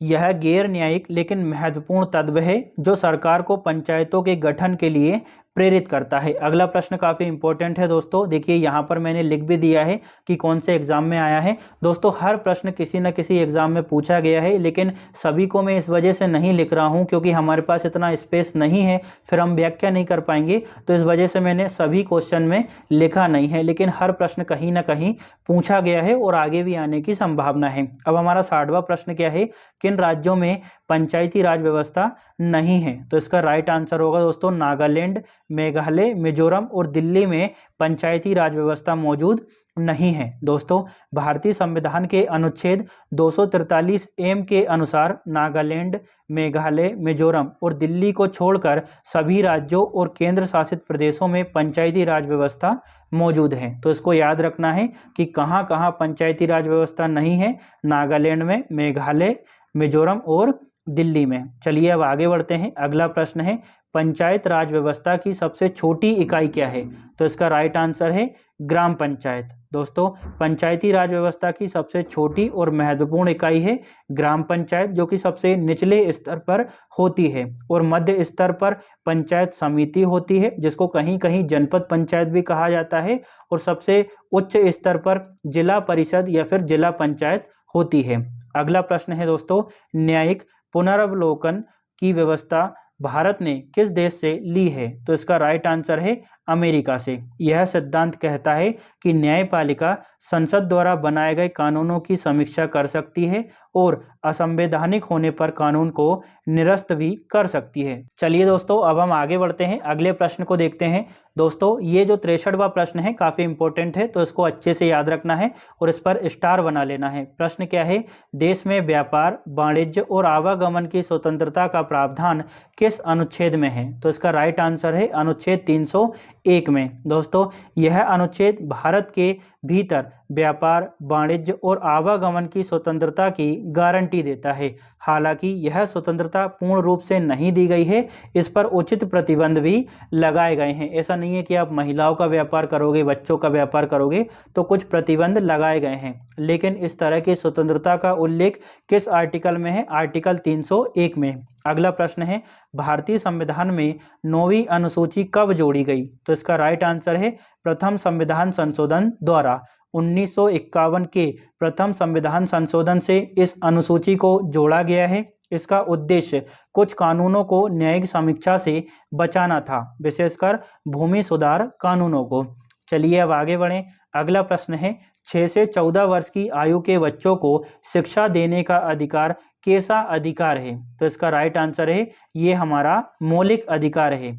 यह गैर न्यायिक लेकिन महत्वपूर्ण तत्व है जो सरकार को पंचायतों के गठन के लिए प्रेरित करता है। अगला प्रश्न काफ़ी इंपॉर्टेंट है दोस्तों, देखिए यहाँ पर मैंने लिख भी दिया है कि कौन से एग्जाम में आया है। दोस्तों हर प्रश्न किसी न किसी एग्जाम में पूछा गया है, लेकिन सभी को मैं इस वजह से नहीं लिख रहा हूँ क्योंकि हमारे पास इतना स्पेस नहीं है, फिर हम व्याख्या नहीं कर पाएंगे, तो इस वजह से मैंने सभी क्वेश्चन में लिखा नहीं है, लेकिन हर प्रश्न कहीं ना कहीं पूछा गया है और आगे भी आने की संभावना है। अब हमारा 60वां प्रश्न क्या है, किन राज्यों में पंचायती राज व्यवस्था नहीं है? तो इसका राइट आंसर होगा दोस्तों नागालैंड, मेघालय, मिजोरम और दिल्ली में पंचायती राज व्यवस्था मौजूद नहीं है। दोस्तों भारतीय संविधान के अनुच्छेद 243(m) के अनुसार नागालैंड, मेघालय, मिजोरम और दिल्ली को छोड़कर सभी राज्यों और केंद्र शासित प्रदेशों में पंचायती राज व्यवस्था मौजूद है। तो इसको याद रखना है कि कहाँ कहाँ पंचायती राज व्यवस्था नहीं है, नागालैंड में, मेघालय, मिजोरम और दिल्ली में। चलिए अब आगे बढ़ते हैं। अगला प्रश्न है, पंचायत राज व्यवस्था की सबसे छोटी इकाई क्या है? तो इसका राइट आंसर है ग्राम पंचायत। दोस्तों पंचायती राज व्यवस्था की सबसे छोटी और महत्वपूर्ण इकाई है ग्राम पंचायत, जो कि सबसे निचले स्तर पर होती है, और मध्य स्तर पर पंचायत समिति होती है जिसको कहीं कहीं जनपद पंचायत भी कहा जाता है, और सबसे उच्च स्तर पर जिला परिषद या फिर जिला पंचायत होती है। अगला प्रश्न है दोस्तों, न्यायिक पुनर्वलोकन की व्यवस्था भारत ने किस देश से ली है? तो इसका राइट आंसर है अमेरिका से। यह सिद्धांत कहता है कि न्यायपालिका संसद द्वारा बनाए गए कानूनों की समीक्षा कर सकती है और असंवैधानिक होने पर कानून को निरस्त भी कर सकती है। चलिए दोस्तों अब हम आगे बढ़ते हैं, अगले प्रश्न को देखते हैं। दोस्तों ये जो 63वां प्रश्न है काफ़ी इंपॉर्टेंट है, तो इसको अच्छे से याद रखना है और इस पर स्टार बना लेना है। प्रश्न क्या है, देश में व्यापार, वाणिज्य और आवागमन की स्वतंत्रता का प्रावधान किस अनुच्छेद में है? तो इसका राइट आंसर है अनुच्छेद 301 में। दोस्तों यह अनुच्छेद भारत के भीतर व्यापार, वाणिज्य और आवागमन की स्वतंत्रता की गारंटी देता है। हालांकि यह स्वतंत्रता पूर्ण रूप से नहीं दी गई है, इस पर उचित प्रतिबंध भी लगाए गए हैं। ऐसा नहीं है कि आप महिलाओं का व्यापार करोगे, बच्चों का व्यापार करोगे तो कुछ प्रतिबंध लगाए गए हैं, लेकिन इस तरह की स्वतंत्रता का उल्लेख किस आर्टिकल में है? आर्टिकल 301 में। अगला प्रश्न है, भारतीय संविधान में 9वीं अनुसूची कब जोड़ी गई? तो इसका राइट आंसर है प्रथम संविधान संशोधन द्वारा। 1951 के प्रथम संविधान संशोधन से इस अनुसूची को जोड़ा गया है। इसका उद्देश्य कुछ कानूनों को न्यायिक समीक्षा से बचाना था, विशेषकर भूमि सुधार कानूनों को। चलिए अब आगे बढ़ें। अगला प्रश्न है, 6 से 14 वर्ष की आयु के बच्चों को शिक्षा देने का अधिकार कैसा अधिकार है? तो इसका राइट आंसर है ये हमारा मौलिक अधिकार है।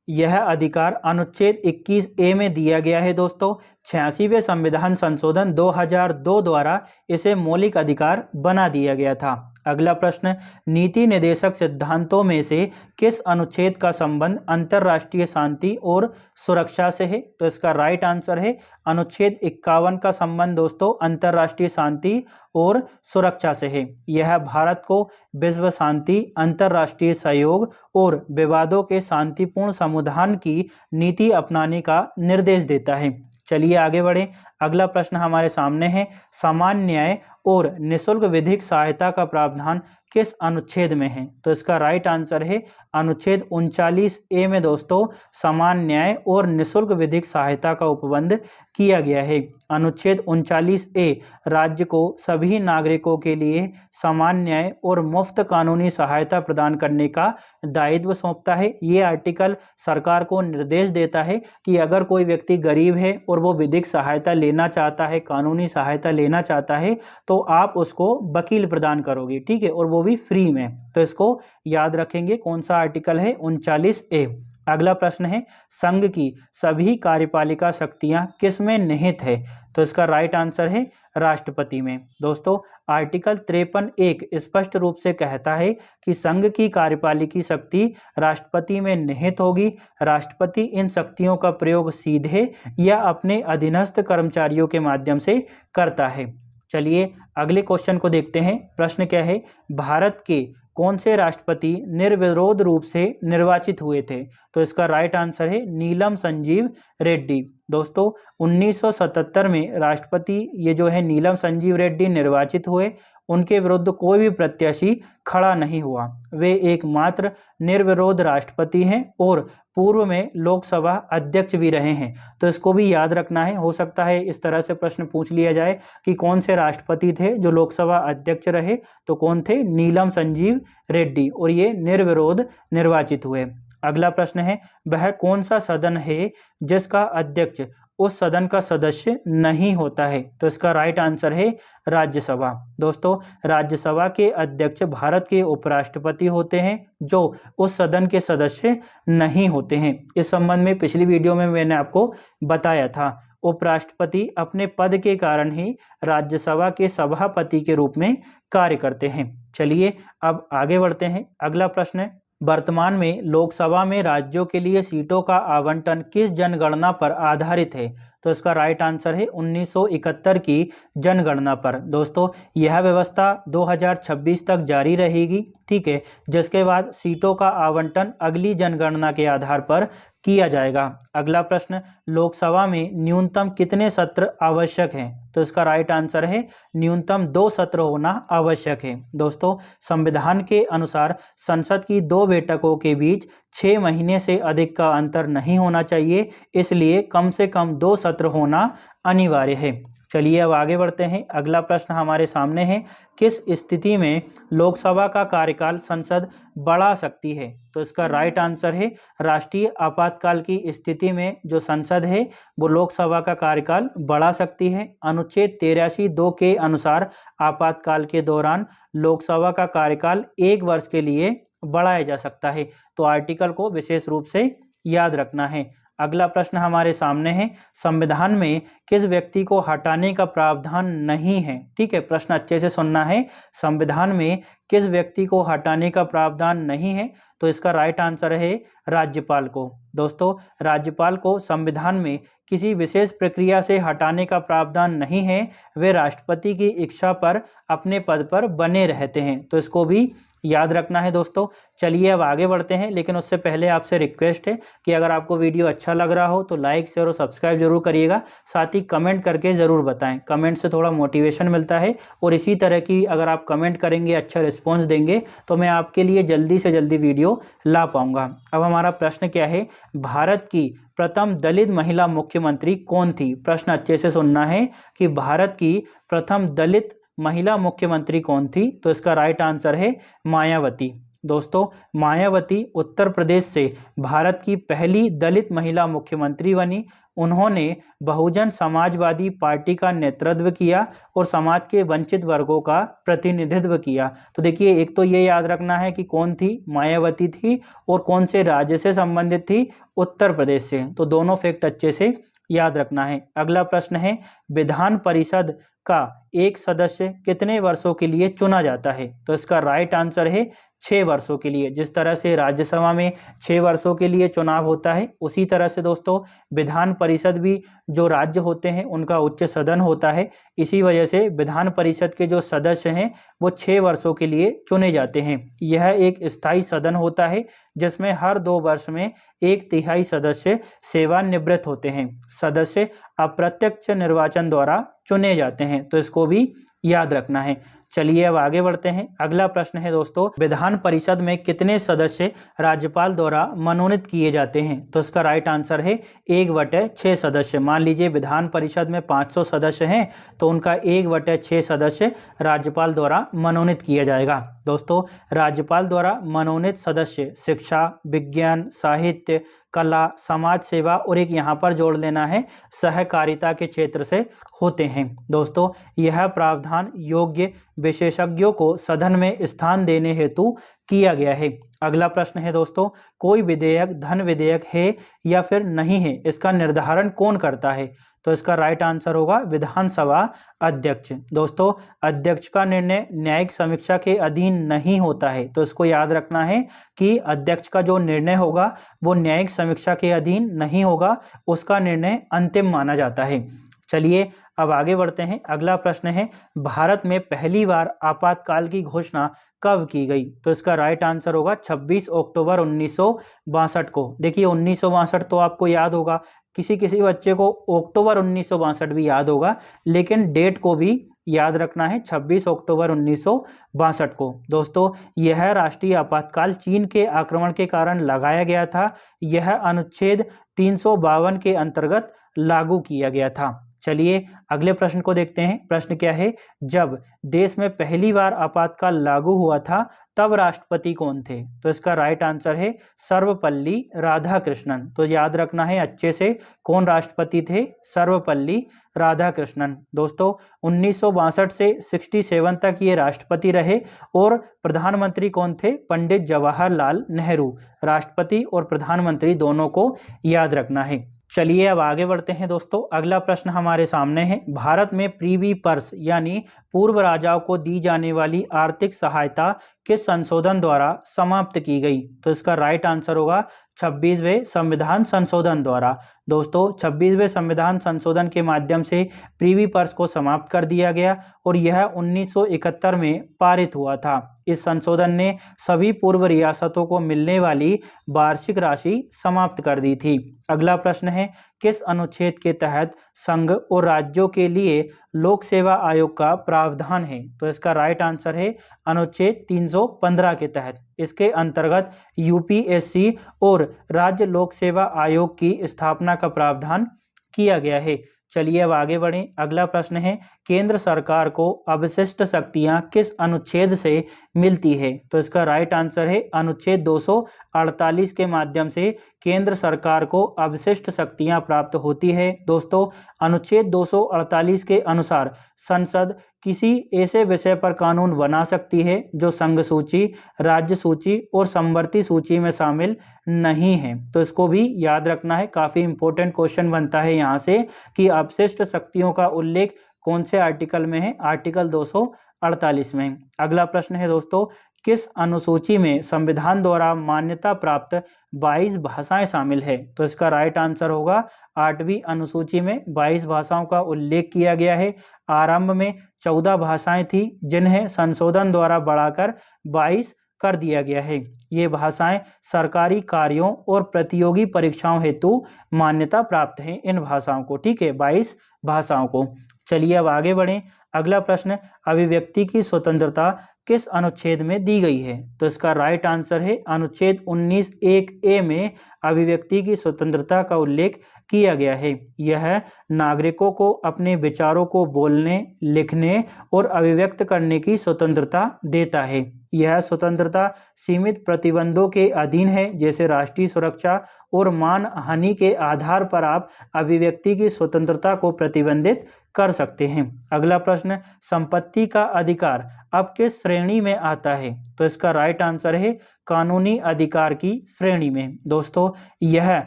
यह अधिकार अनुच्छेद 21(a) में दिया गया है। दोस्तों 86वें संविधान संशोधन 2002 द्वारा इसे मौलिक अधिकार बना दिया गया था। अगला प्रश्न, नीति निर्देशक सिद्धांतों में से किस अनुच्छेद का संबंध अंतर्राष्ट्रीय शांति और सुरक्षा से है? तो इसका राइट आंसर है अनुच्छेद 51 का संबंध दोस्तों अंतर्राष्ट्रीय शांति और सुरक्षा से है। यह भारत को विश्व शांति, अंतर्राष्ट्रीय सहयोग और विवादों के शांतिपूर्ण समाधान की नीति अपनाने का निर्देश देता है। चलिए आगे बढ़ें। अगला प्रश्न हमारे सामने है, समान न्याय और निःशुल्क विधिक सहायता का प्रावधान किस अनुच्छेद में है? तो इसका राइट आंसर है अनुच्छेद 39A में दोस्तों समान न्याय और निःशुल्क विधिक सहायता का उपबंध किया गया है। अनुच्छेद 39A राज्य को सभी नागरिकों के लिए समान न्याय और मुफ्त कानूनी सहायता प्रदान करने का दायित्व सौंपता है। ये आर्टिकल सरकार को निर्देश देता है कि अगर कोई व्यक्ति गरीब है और वो विधिक सहायता लेना चाहता है, कानूनी सहायता लेना चाहता है, तो आप उसको वकील प्रदान करोगे, ठीक है, और वो भी फ्री में। तो इसको याद रखेंगे। कौन सा आर्टिकल है? 39A। अगला प्रश्न है, संघ की सभी कार्यपालिका शक्तियां किस में निहित है? तो इसका राइट आंसर है राष्ट्रपति में। दोस्तों आर्टिकल 53(1) स्पष्ट रूप से कहता है कि संघ की कार्यपालिकी शक्ति राष्ट्रपति में निहित होगी। राष्ट्रपति इन शक्तियों का प्रयोग सीधे या अपने अधीनस्थ कर्मचारियों के माध्यम से करता है। चलिए अगले क्वेश्चन को देखते हैं। प्रश्न क्या है, भारत के कौन से राष्ट्रपति निर्विरोध रूप से निर्वाचित हुए थे? तो इसका राइट आंसर है नीलम संजीव रेड्डी। दोस्तों 1977 में राष्ट्रपति ये जो है नीलम संजीव रेड्डी निर्वाचित हुए। उनके विरुद्ध कोई भी प्रत्याशी खड़ा नहीं हुआ। वे एकमात्र निर्विरोध राष्ट्रपति हैं और पूर्व में लोकसभा अध्यक्ष भी रहे हैं। तो इसको भी याद रखना है। हो सकता है इस तरह से प्रश्न पूछ लिया जाए कि कौन से राष्ट्रपति थे जो लोकसभा अध्यक्ष रहे? तो कौन थे? नीलम संजीव रेड्डी, और ये निर्विरोध निर्वाचित हुए। अगला प्रश्न है, वह कौन सा सदन है जिसका अध्यक्ष उस सदन का सदस्य नहीं होता है? तो इसका राइट आंसर है राज्यसभा। दोस्तों राज्यसभा के अध्यक्ष भारत के उपराष्ट्रपति होते हैं जो उस सदन के सदस्य नहीं होते हैं। इस संबंध में पिछली वीडियो में मैंने आपको बताया था। उपराष्ट्रपति अपने पद के कारण ही राज्यसभा के सभापति के रूप में कार्य करते हैं। चलिए अब आगे बढ़ते हैं। अगला प्रश्न है, वर्तमान में लोकसभा में राज्यों के लिए सीटों का आवंटन किस जनगणना पर आधारित है? तो इसका राइट आंसर है 1971 की जनगणना पर। दोस्तों यह व्यवस्था 2026 तक जारी रहेगी, ठीक है, जिसके बाद सीटों का आवंटन अगली जनगणना के आधार पर किया जाएगा। अगला प्रश्न, लोकसभा में न्यूनतम कितने सत्र आवश्यक हैं? तो इसका राइट आंसर है न्यूनतम 2 सत्र होना आवश्यक है। दोस्तों संविधान के अनुसार संसद की 2 बैठकों के बीच 6 महीने से अधिक का अंतर नहीं होना चाहिए, इसलिए कम से कम 2 सत्र होना अनिवार्य है। चलिए अब आगे बढ़ते हैं। अगला प्रश्न हमारे सामने है, किस स्थिति में लोकसभा का कार्यकाल संसद बढ़ा सकती है? तो इसका राइट आंसर है राष्ट्रीय आपातकाल की स्थिति में जो संसद है वो लोकसभा का कार्यकाल बढ़ा सकती है। अनुच्छेद 83(2) के अनुसार आपातकाल के दौरान लोकसभा का कार्यकाल 1 वर्ष के लिए बढ़ाया जा सकता है। तो आर्टिकल को विशेष रूप से याद रखना है। अगला प्रश्न हमारे सामने है, संविधान में किस व्यक्ति को हटाने का प्रावधान नहीं है? ठीक है, प्रश्न अच्छे से सुनना है। संविधान में किस व्यक्ति को हटाने का प्रावधान नहीं है? तो इसका राइट आंसर है राज्यपाल को। दोस्तों राज्यपाल को संविधान में किसी विशेष प्रक्रिया से हटाने का प्रावधान नहीं है। वे राष्ट्रपति की इच्छा पर अपने पद पर बने रहते हैं। तो इसको भी याद रखना है दोस्तों। चलिए अब आगे बढ़ते हैं, लेकिन उससे पहले आपसे रिक्वेस्ट है कि अगर आपको वीडियो अच्छा लग रहा हो तो लाइक शेयर और सब्सक्राइब जरूर करिएगा। साथ ही कमेंट करके ज़रूर बताएं। कमेंट से थोड़ा मोटिवेशन मिलता है और इसी तरह की अगर आप कमेंट करेंगे, अच्छा रिस्पॉन्स देंगे तो मैं आपके लिए जल्दी से जल्दी वीडियो ला पाऊँगा। अब हमारा प्रश्न क्या है, भारत की प्रथम दलित महिला मुख्यमंत्री कौन थी? प्रश्न अच्छे से सुनना है कि भारत की प्रथम दलित महिला मुख्यमंत्री कौन थी? तो इसका राइट आंसर है मायावती। दोस्तों मायावती उत्तर प्रदेश से भारत की पहली दलित महिला मुख्यमंत्री बनी। उन्होंने बहुजन समाजवादी पार्टी का नेतृत्व किया और समाज के वंचित वर्गों का प्रतिनिधित्व किया। तो देखिए एक तो ये याद रखना है कि कौन थी, मायावती थी, और कौन से राज्य से संबंधित थी, उत्तर प्रदेश से। तो दोनों फैक्ट अच्छे से याद रखना है। अगला प्रश्न है, विधान परिषद का एक सदस्य कितने वर्षों के लिए चुना जाता है? तो इसका राइट आंसर है 6 वर्षों के लिए। जिस तरह से राज्यसभा में 6 वर्षों के लिए चुनाव होता है, उसी तरह से दोस्तों विधान परिषद भी जो राज्य होते हैं उनका उच्च सदन होता है। इसी वजह से विधान परिषद के जो सदस्य हैं वो 6 वर्षों के लिए चुने जाते हैं। यह एक स्थायी सदन होता है जिसमें हर 2 वर्ष में 1/3 सदस्य सेवानिवृत्त होते हैं। सदस्य अप्रत्यक्ष निर्वाचन द्वारा चुने जाते हैं, तो इसको भी याद रखना है। चलिए अब आगे बढ़ते हैं। अगला प्रश्न है दोस्तों, विधान परिषद में कितने सदस्य राज्यपाल द्वारा मनोनीत किए जाते हैं? तो इसका राइट आंसर है 1/6 सदस्य। मान लीजिए विधान परिषद में 500 सदस्य हैं तो उनका 1/6 सदस्य राज्यपाल द्वारा मनोनीत किया जाएगा। दोस्तों राज्यपाल द्वारा मनोनीत सदस्य शिक्षा, विज्ञान, साहित्य, कला, समाज सेवा और एक यहाँ पर जोड़ लेना है सहकारिता के क्षेत्र से होते हैं। दोस्तों यह प्रावधान योग्य विशेषज्ञों को सदन में स्थान देने हेतु किया गया है। अगला प्रश्न है दोस्तों, कोई विधेयक धन विधेयक है या फिर नहीं है, इसका निर्धारण कौन करता है? तो इसका राइट आंसर होगा विधानसभा अध्यक्ष। दोस्तों अध्यक्ष का निर्णय न्यायिक समीक्षा के अधीन नहीं होता है, तो इसको याद रखना है कि अध्यक्ष का जो निर्णय होगा वो न्यायिक समीक्षा के अधीन नहीं होगा, उसका निर्णय अंतिम माना जाता है। चलिए अब आगे बढ़ते हैं। अगला प्रश्न है, भारत में पहली बार आपातकाल की घोषणा कब की गई? तो इसका राइट आंसर होगा 26 अक्टूबर 1962 को। देखिए 1962 तो आपको याद होगा, किसी किसी बच्चे को अक्टूबर 1962 भी याद होगा, लेकिन डेट को भी याद रखना है 26 अक्टूबर 1962 को। दोस्तों यह राष्ट्रीय आपातकाल चीन के आक्रमण के कारण लगाया गया था। यह अनुच्छेद 352 के अंतर्गत लागू किया गया था। चलिए अगले प्रश्न को देखते हैं। प्रश्न क्या है, जब देश में पहली बार आपातकाल लागू हुआ था तब राष्ट्रपति कौन थे? तो इसका राइट आंसर है सर्वपल्ली राधाकृष्णन। तो याद रखना है अच्छे से, कौन राष्ट्रपति थे? सर्वपल्ली राधाकृष्णन। दोस्तों 1962 से 67 तक ये राष्ट्रपति रहे। और प्रधानमंत्री कौन थे? पंडित जवाहरलाल नेहरू। राष्ट्रपति और प्रधानमंत्री दोनों को याद रखना है। चलिए अब आगे बढ़ते हैं दोस्तों। अगला प्रश्न हमारे सामने है, भारत में प्रीवी पर्स यानी पूर्व राजाओं को दी जाने वाली आर्थिक सहायता किस संशोधन द्वारा समाप्त की गई? तो इसका राइट आंसर होगा 26वें संविधान संशोधन द्वारा। दोस्तों 26वें संविधान संशोधन के माध्यम से प्रीवी पर्स को समाप्त कर दिया गया और यह 1971 में पारित हुआ था। इस संशोधन ने सभी पूर्व रियासतों को मिलने वाली वार्षिक राशि समाप्त कर दी थी। अगला प्रश्न है, किस अनुच्छेद के तहत संघ और राज्यों के लिए लोक सेवा आयोग का प्रावधान है? तो इसका राइट आंसर है अनुच्छेद 315 के तहत। इसके अंतर्गत यूपीएससी और राज्य लोक सेवा आयोग की स्थापना का प्रावधान किया गया है। चलिए अब आगे बढ़ें। अगला प्रश्न है, केंद्र सरकार को अवशिष्ट शक्तियां किस अनुच्छेद से मिलती है? तो इसका राइट आंसर है अनुच्छेद 248 के माध्यम से केंद्र सरकार को अवशिष्ट शक्तियां प्राप्त होती है। दोस्तों अनुच्छेद 248 के अनुसार संसद किसी ऐसे विषय पर कानून बना सकती है जो संघ सूची, राज्य सूची और समवर्ती सूची में शामिल नहीं है। तो इसको भी याद रखना है, काफी इंपॉर्टेंट क्वेश्चन बनता है यहाँ से कि अवशिष्ट शक्तियों का उल्लेख कौन से आर्टिकल में है? आर्टिकल 248 में। अगला प्रश्न है दोस्तों, किस अनुसूची में संविधान द्वारा मान्यता प्राप्त 22 भाषाएं शामिल है? तो इसका राइट आंसर होगा 8वीं अनुसूची में 22 भाषाओं का उल्लेख किया गया है। आरंभ में 14 भाषाएं थी जिन्हें संशोधन द्वारा बढ़ाकर 22 कर दिया गया है। ये भाषाएं सरकारी कार्यों और प्रतियोगी परीक्षाओं हेतु मान्यता प्राप्त हैं इन भाषाओं को, ठीक है, 22 भाषाओं को। चलिए अब आगे बढ़ें। अगला प्रश्न, अभिव्यक्ति की स्वतंत्रता किस अनुच्छेद में दी गई है? तो इसका राइट आंसर है अनुच्छेद 19(1)(a) में अभिव्यक्ति की स्वतंत्रता का उल्लेख किया गया है। यह नागरिकों को अपने विचारों को बोलने, लिखने और अभिव्यक्त करने की स्वतंत्रता देता है। यह स्वतंत्रता सीमित प्रतिबंधों के अधीन है, जैसे राष्ट्रीय सुरक्षा और मान हानि के आधार पर आप अभिव्यक्ति की स्वतंत्रता को प्रतिबंधित कर सकते हैं। अगला प्रश्न, संपत्ति का अधिकार अब किस श्रेणी में आता है? तो इसका राइट आंसर है कानूनी अधिकार की श्रेणी में। दोस्तों यह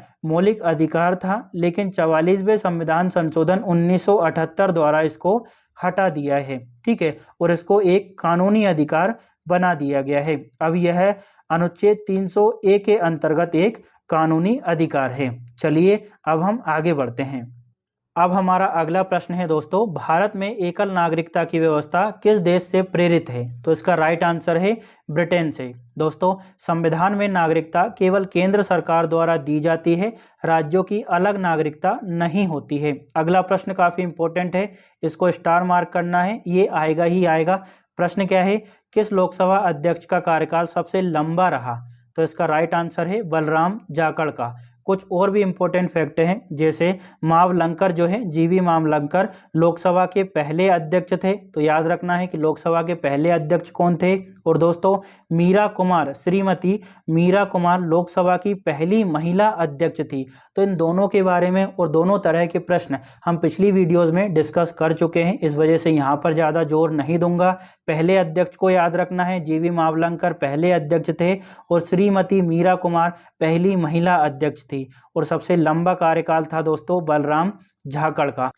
मौलिक अधिकार था, लेकिन 44वें संविधान संशोधन 1978 द्वारा इसको हटा दिया है, ठीक है, और इसको एक कानूनी अधिकार बना दिया गया है। अब यह अनुच्छेद 300A के अंतर्गत एक कानूनी अधिकार है। चलिए अब हम आगे बढ़ते हैं। अब हमारा अगला प्रश्न है दोस्तों, भारत में एकल नागरिकता की व्यवस्था किस देश से प्रेरित है? तो इसका राइट आंसर है ब्रिटेन से। दोस्तों संविधान में नागरिकता केवल केंद्र सरकार द्वारा दी जाती है, राज्यों की अलग नागरिकता नहीं होती है। अगला प्रश्न काफी इंपॉर्टेंट है, इसको स्टार मार्क करना है, ये आएगा ही आएगा। प्रश्न क्या है, किस लोकसभा अध्यक्ष का कार्यकाल सबसे लंबा रहा? तो इसका राइट आंसर है बलराम जाखड़ का। कुछ और भी इंपॉर्टेंट फैक्ट हैं, जैसे मावलंकर जो है, जीवी मावलंकर लोकसभा के पहले अध्यक्ष थे, तो याद रखना है कि लोकसभा के पहले अध्यक्ष कौन थे। और दोस्तों मीरा कुमार, श्रीमती मीरा कुमार लोकसभा की पहली महिला अध्यक्ष थी। तो इन दोनों के बारे में और दोनों तरह के प्रश्न हम पिछली वीडियोस में डिस्कस कर चुके हैं, इस वजह से यहाँ पर ज़्यादा जोर नहीं दूंगा। पहले अध्यक्ष को याद रखना है, जीवी मावलंकर पहले अध्यक्ष थे और श्रीमती मीरा कुमार पहली महिला अध्यक्ष थी। और सबसे लंबा कार्यकाल था दोस्तों बलराम जाखड़ का।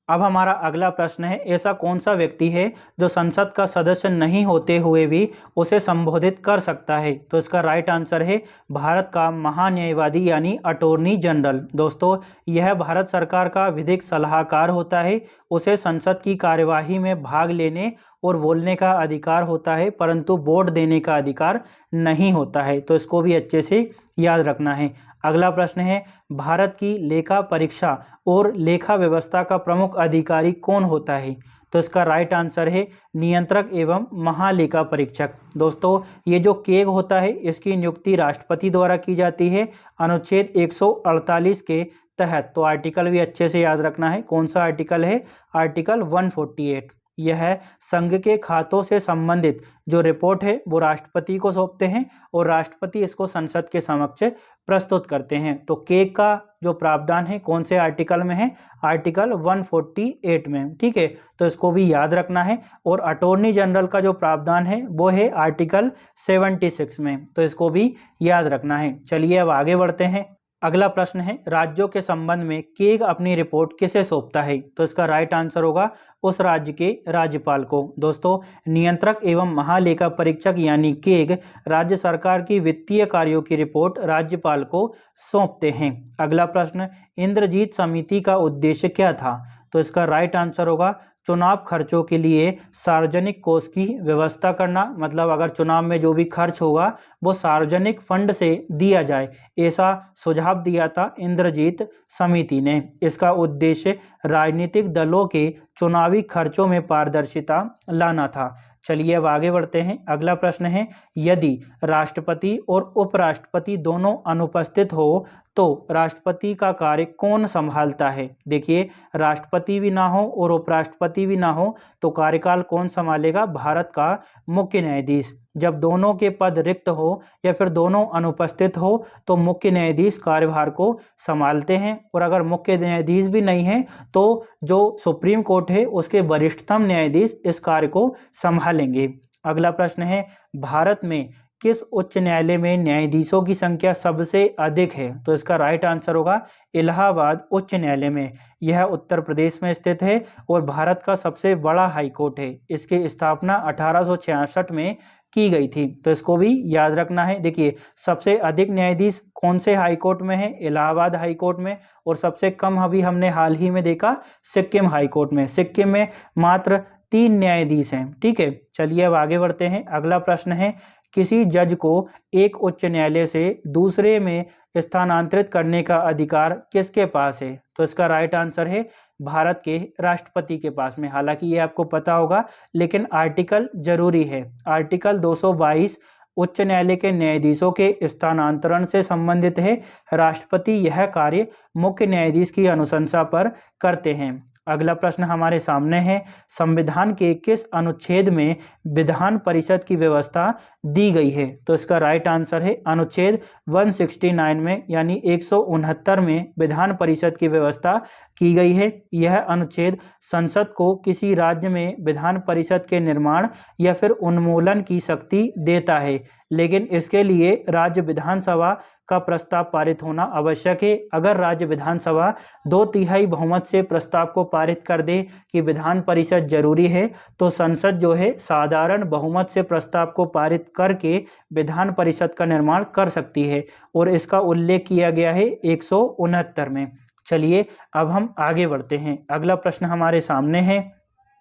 अब हमारा अगला प्रश्न है, ऐसा कौन सा व्यक्ति है जो संसद का सदस्य नहीं होते हुए भी उसे संबोधित कर सकता है? तो इसका राइट आंसर है भारत का महान्यायवादी यानी अटॉर्नी जनरल। दोस्तों यह भारत सरकार का विधिक सलाहकार होता है, उसे संसद की कार्यवाही में भाग लेने और बोलने का अधिकार होता है, परंतु वोट देने का अधिकार नहीं होता है। तो इसको भी अच्छे से याद रखना है। अगला प्रश्न है, भारत की लेखा परीक्षा और लेखा व्यवस्था का प्रमुख अधिकारी कौन होता है? तो इसका राइट आंसर है नियंत्रक एवं महालेखा परीक्षक। दोस्तों ये जो केग होता है, इसकी नियुक्ति राष्ट्रपति द्वारा की जाती है अनुच्छेद 148 के तहत। तो आर्टिकल भी अच्छे से याद रखना है, कौन सा आर्टिकल है? आर्टिकल 148। यह संघ के खातों से संबंधित जो रिपोर्ट है वो राष्ट्रपति को सौंपते हैं और राष्ट्रपति इसको संसद के समक्ष प्रस्तुत करते हैं। तो के का जो प्रावधान है कौन से आर्टिकल में है? आर्टिकल 148 में, ठीक है, तो इसको भी याद रखना है। और अटॉर्नी जनरल का जो प्रावधान है वो है आर्टिकल 76 में, तो इसको भी याद रखना है। चलिए अब आगे बढ़ते हैं। अगला प्रश्न है, राज्यों के संबंध में केग अपनी रिपोर्ट किसे सौंपता है? तो इसका राइट आंसर होगा उस राज्य के राज्यपाल को। दोस्तों नियंत्रक एवं महालेखा परीक्षक यानी केग राज्य सरकार की वित्तीय कार्यों की रिपोर्ट राज्यपाल को सौंपते हैं। अगला प्रश्न, इंद्रजीत समिति का उद्देश्य क्या था? तो इसका राइट आंसर होगा चुनाव खर्चों के लिए सार्वजनिक कोष की व्यवस्था करना, मतलब अगर चुनाव में जो भी खर्च होगा वो सार्वजनिक फंड से दिया जाए, ऐसा सुझाव दिया था इंद्रजीत समिति ने। इसका उद्देश्य राजनीतिक दलों के चुनावी खर्चों में पारदर्शिता लाना था। चलिए अब आगे बढ़ते हैं। अगला प्रश्न है, यदि राष्ट्रपति और उपराष्ट्रपति दोनों अनुपस्थित हो तो राष्ट्रपति का कार्य कौन संभालता है? देखिए राष्ट्रपति भी ना हो और उपराष्ट्रपति भी ना हो तो कार्यकाल कौन संभालेगा? भारत का मुख्य न्यायाधीश। जब दोनों के पद रिक्त हो या फिर दोनों अनुपस्थित हो तो मुख्य न्यायाधीश कार्यभार को संभालते हैं, और अगर मुख्य न्यायाधीश भी नहीं है तो जो सुप्रीम कोर्ट है उसके वरिष्ठतम न्यायाधीश इस कार्य को संभालेंगे। अगला प्रश्न है, भारत में किस उच्च न्यायालय में न्यायाधीशों की संख्या सबसे अधिक है? तो इसका राइट आंसर होगा इलाहाबाद उच्च न्यायालय में। यह उत्तर प्रदेश में स्थित है और भारत का सबसे बड़ा हाई कोर्ट है। इसकी स्थापना 1866 में की गई थी, तो इसको भी याद रखना है। देखिए सबसे अधिक न्यायाधीश कौन से हाई कोर्ट में है? इलाहाबाद हाई कोर्ट में। और सबसे कम अभी हमने हाल ही में देखा सिक्किम हाई कोर्ट में। सिक्किम में मात्र 3 न्यायाधीश हैं, ठीक है। चलिए अब आगे बढ़ते हैं। अगला प्रश्न है, किसी जज को एक उच्च न्यायालय से दूसरे में स्थानांतरित करने का अधिकार किसके पास है? तो इसका राइट आंसर है भारत के राष्ट्रपति के पास में। हालांकि ये आपको पता होगा लेकिन आर्टिकल जरूरी है। आर्टिकल 222 उच्च न्यायालय के न्यायाधीशों के स्थानांतरण से संबंधित है। राष्ट्रपति यह कार्य मुख्य न्यायाधीश की अनुशंसा पर करते हैं। अगला प्रश्न हमारे सामने है, संविधान के किस अनुच्छेद में विधान परिषद की व्यवस्था दी गई है। तो इसका राइट आंसर है अनुच्छेद 169 में यानी 169 में विधान परिषद की व्यवस्था की गई है। यह अनुच्छेद संसद को किसी राज्य में विधान परिषद के निर्माण या फिर उन्मूलन की शक्ति देता है, लेकिन इसके लिए राज्य विधानसभा का प्रस्ताव पारित होना आवश्यक है। अगर राज्य विधानसभा 2/3 बहुमत से प्रस्ताव को पारित कर दे कि विधान परिषद जरूरी है, तो संसद जो है साधारण बहुमत से प्रस्ताव को पारित करके विधान परिषद का निर्माण कर सकती है और इसका उल्लेख किया गया है 169 में। चलिए अब हम आगे बढ़ते हैं। अगला प्रश्न हमारे सामने है,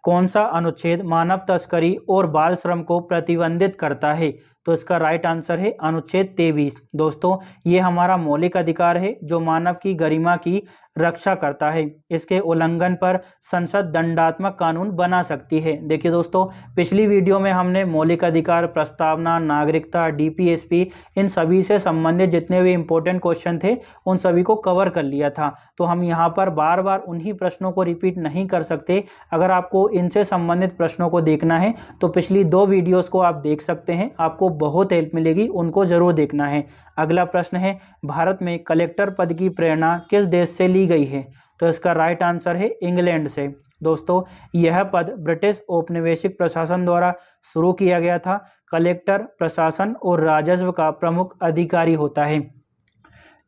कौन सा अनुच्छेद मानव तस्करी और बाल श्रम को प्रतिबंधित करता है? तो इसका राइट आंसर है अनुच्छेद 23। दोस्तों, ये हमारा मौलिक अधिकार है जो मानव की गरिमा की रक्षा करता है। इसके उल्लंघन पर संसद दंडात्मक कानून बना सकती है। देखिए दोस्तों, पिछली वीडियो में हमने मौलिक अधिकार, प्रस्तावना, नागरिकता, डीपीएसपी, इन सभी से संबंधित जितने भी इंपॉर्टेंट क्वेश्चन थे उन सभी को कवर कर लिया था। तो हम यहाँ पर बार बार उन्हीं प्रश्नों को रिपीट नहीं कर सकते। अगर आपको इनसे संबंधित प्रश्नों को देखना है तो पिछली 2 वीडियोस को आप देख सकते हैं, आपको बहुत हेल्प मिलेगी, उनको जरूर देखना है। अगला प्रश्न है, भारत में कलेक्टर पद की प्रेरणा किस देश से ली गई है? तो इसका राइट आंसर है इंग्लैंड से। दोस्तों, यह पद ब्रिटिश औपनिवेशिक प्रशासन द्वारा शुरू किया गया था। कलेक्टर प्रशासन और राजस्व का प्रमुख अधिकारी होता है।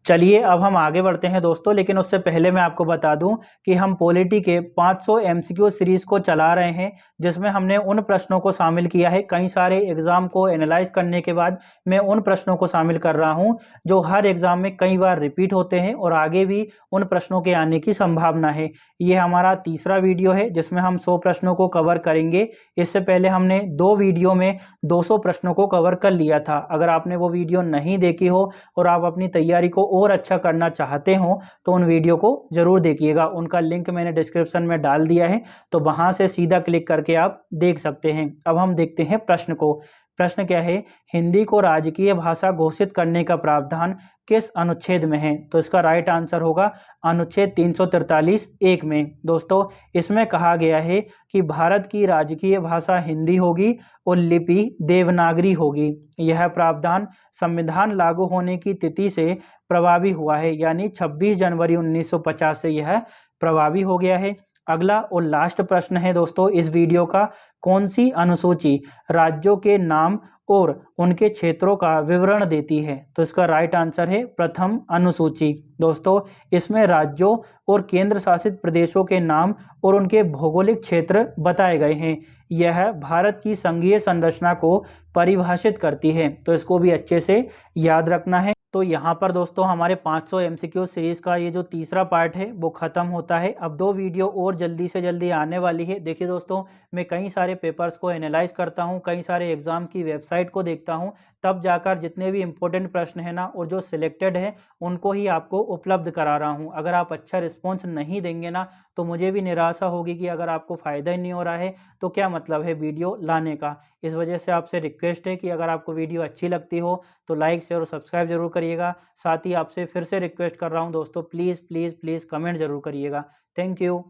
चलिए अब हम आगे बढ़ते हैं दोस्तों, लेकिन उससे पहले मैं आपको बता दूं कि हम पॉलिटी के 500 एमसीक्यू सीरीज को चला रहे हैं, जिसमें हमने उन प्रश्नों को शामिल किया है। कई सारे एग्जाम को एनालाइज करने के बाद मैं उन प्रश्नों को शामिल कर रहा हूं जो हर एग्जाम में कई बार रिपीट होते हैं और आगे भी उन प्रश्नों के आने की संभावना है। ये हमारा तीसरा वीडियो है जिसमें हम 100 प्रश्नों को कवर करेंगे। इससे पहले हमने 2 वीडियो में 200 प्रश्नों को कवर कर लिया था। अगर आपने वो वीडियो नहीं देखी हो और आप अपनी तैयारी को और अच्छा करना चाहते हो तो उन वीडियो को जरूर देखिएगा। उनका लिंक मैंने डिस्क्रिप्शन में डाल दिया है, तो वहां से सीधा क्लिक करके आप देख सकते हैं। अब हम देखते हैं प्रश्न को। प्रश्न क्या है, हिंदी को राजकीय भाषा घोषित करने का प्रावधान किस अनुच्छेद में है? तो इसका राइट आंसर होगा अनुच्छेद 343(1) में। दोस्तों, इसमें कहा गया है कि भारत की राजकीय भाषा हिंदी होगी और लिपि देवनागरी होगी। यह प्रावधान संविधान लागू होने की तिथि से प्रभावी हुआ है, यानी 26 जनवरी 1950 से यह प्रभावी हो गया है। अगला और लास्ट प्रश्न है दोस्तों इस वीडियो का, कौन सी अनुसूची राज्यों के नाम और उनके क्षेत्रों का विवरण देती है? तो इसका राइट आंसर है प्रथम अनुसूची। दोस्तों, इसमें राज्यों और केंद्र शासित प्रदेशों के नाम और उनके भौगोलिक क्षेत्र बताए गए हैं। यह भारत की संघीय संरचना को परिभाषित करती है, तो इसको भी अच्छे से याद रखना है। तो यहाँ पर दोस्तों हमारे 500 एमसीक्यू सीरीज का ये जो तीसरा पार्ट है वो खत्म होता है। अब 2 वीडियो और जल्दी से जल्दी आने वाली है। देखिए दोस्तों, मैं कई सारे पेपर्स को एनालाइज करता हूँ, कई सारे एग्जाम की वेबसाइट को देखता हूँ, तब जाकर जितने भी इंपॉर्टेंट प्रश्न है ना और जो सिलेक्टेड है उनको ही आपको उपलब्ध करा रहा हूँ। अगर आप अच्छा रिस्पॉन्स नहीं देंगे ना तो मुझे भी निराशा होगी कि अगर आपको फ़ायदा ही नहीं हो रहा है तो क्या मतलब है वीडियो लाने का। इस वजह से आपसे रिक्वेस्ट है कि अगर आपको वीडियो अच्छी लगती हो तो लाइक शेयर और सब्सक्राइब जरूर करिएगा। साथ ही आपसे फिर से रिक्वेस्ट कर रहा हूँ दोस्तों, प्लीज़ प्लीज़ प्लीज़ कमेंट जरूर करिएगा। Thank you.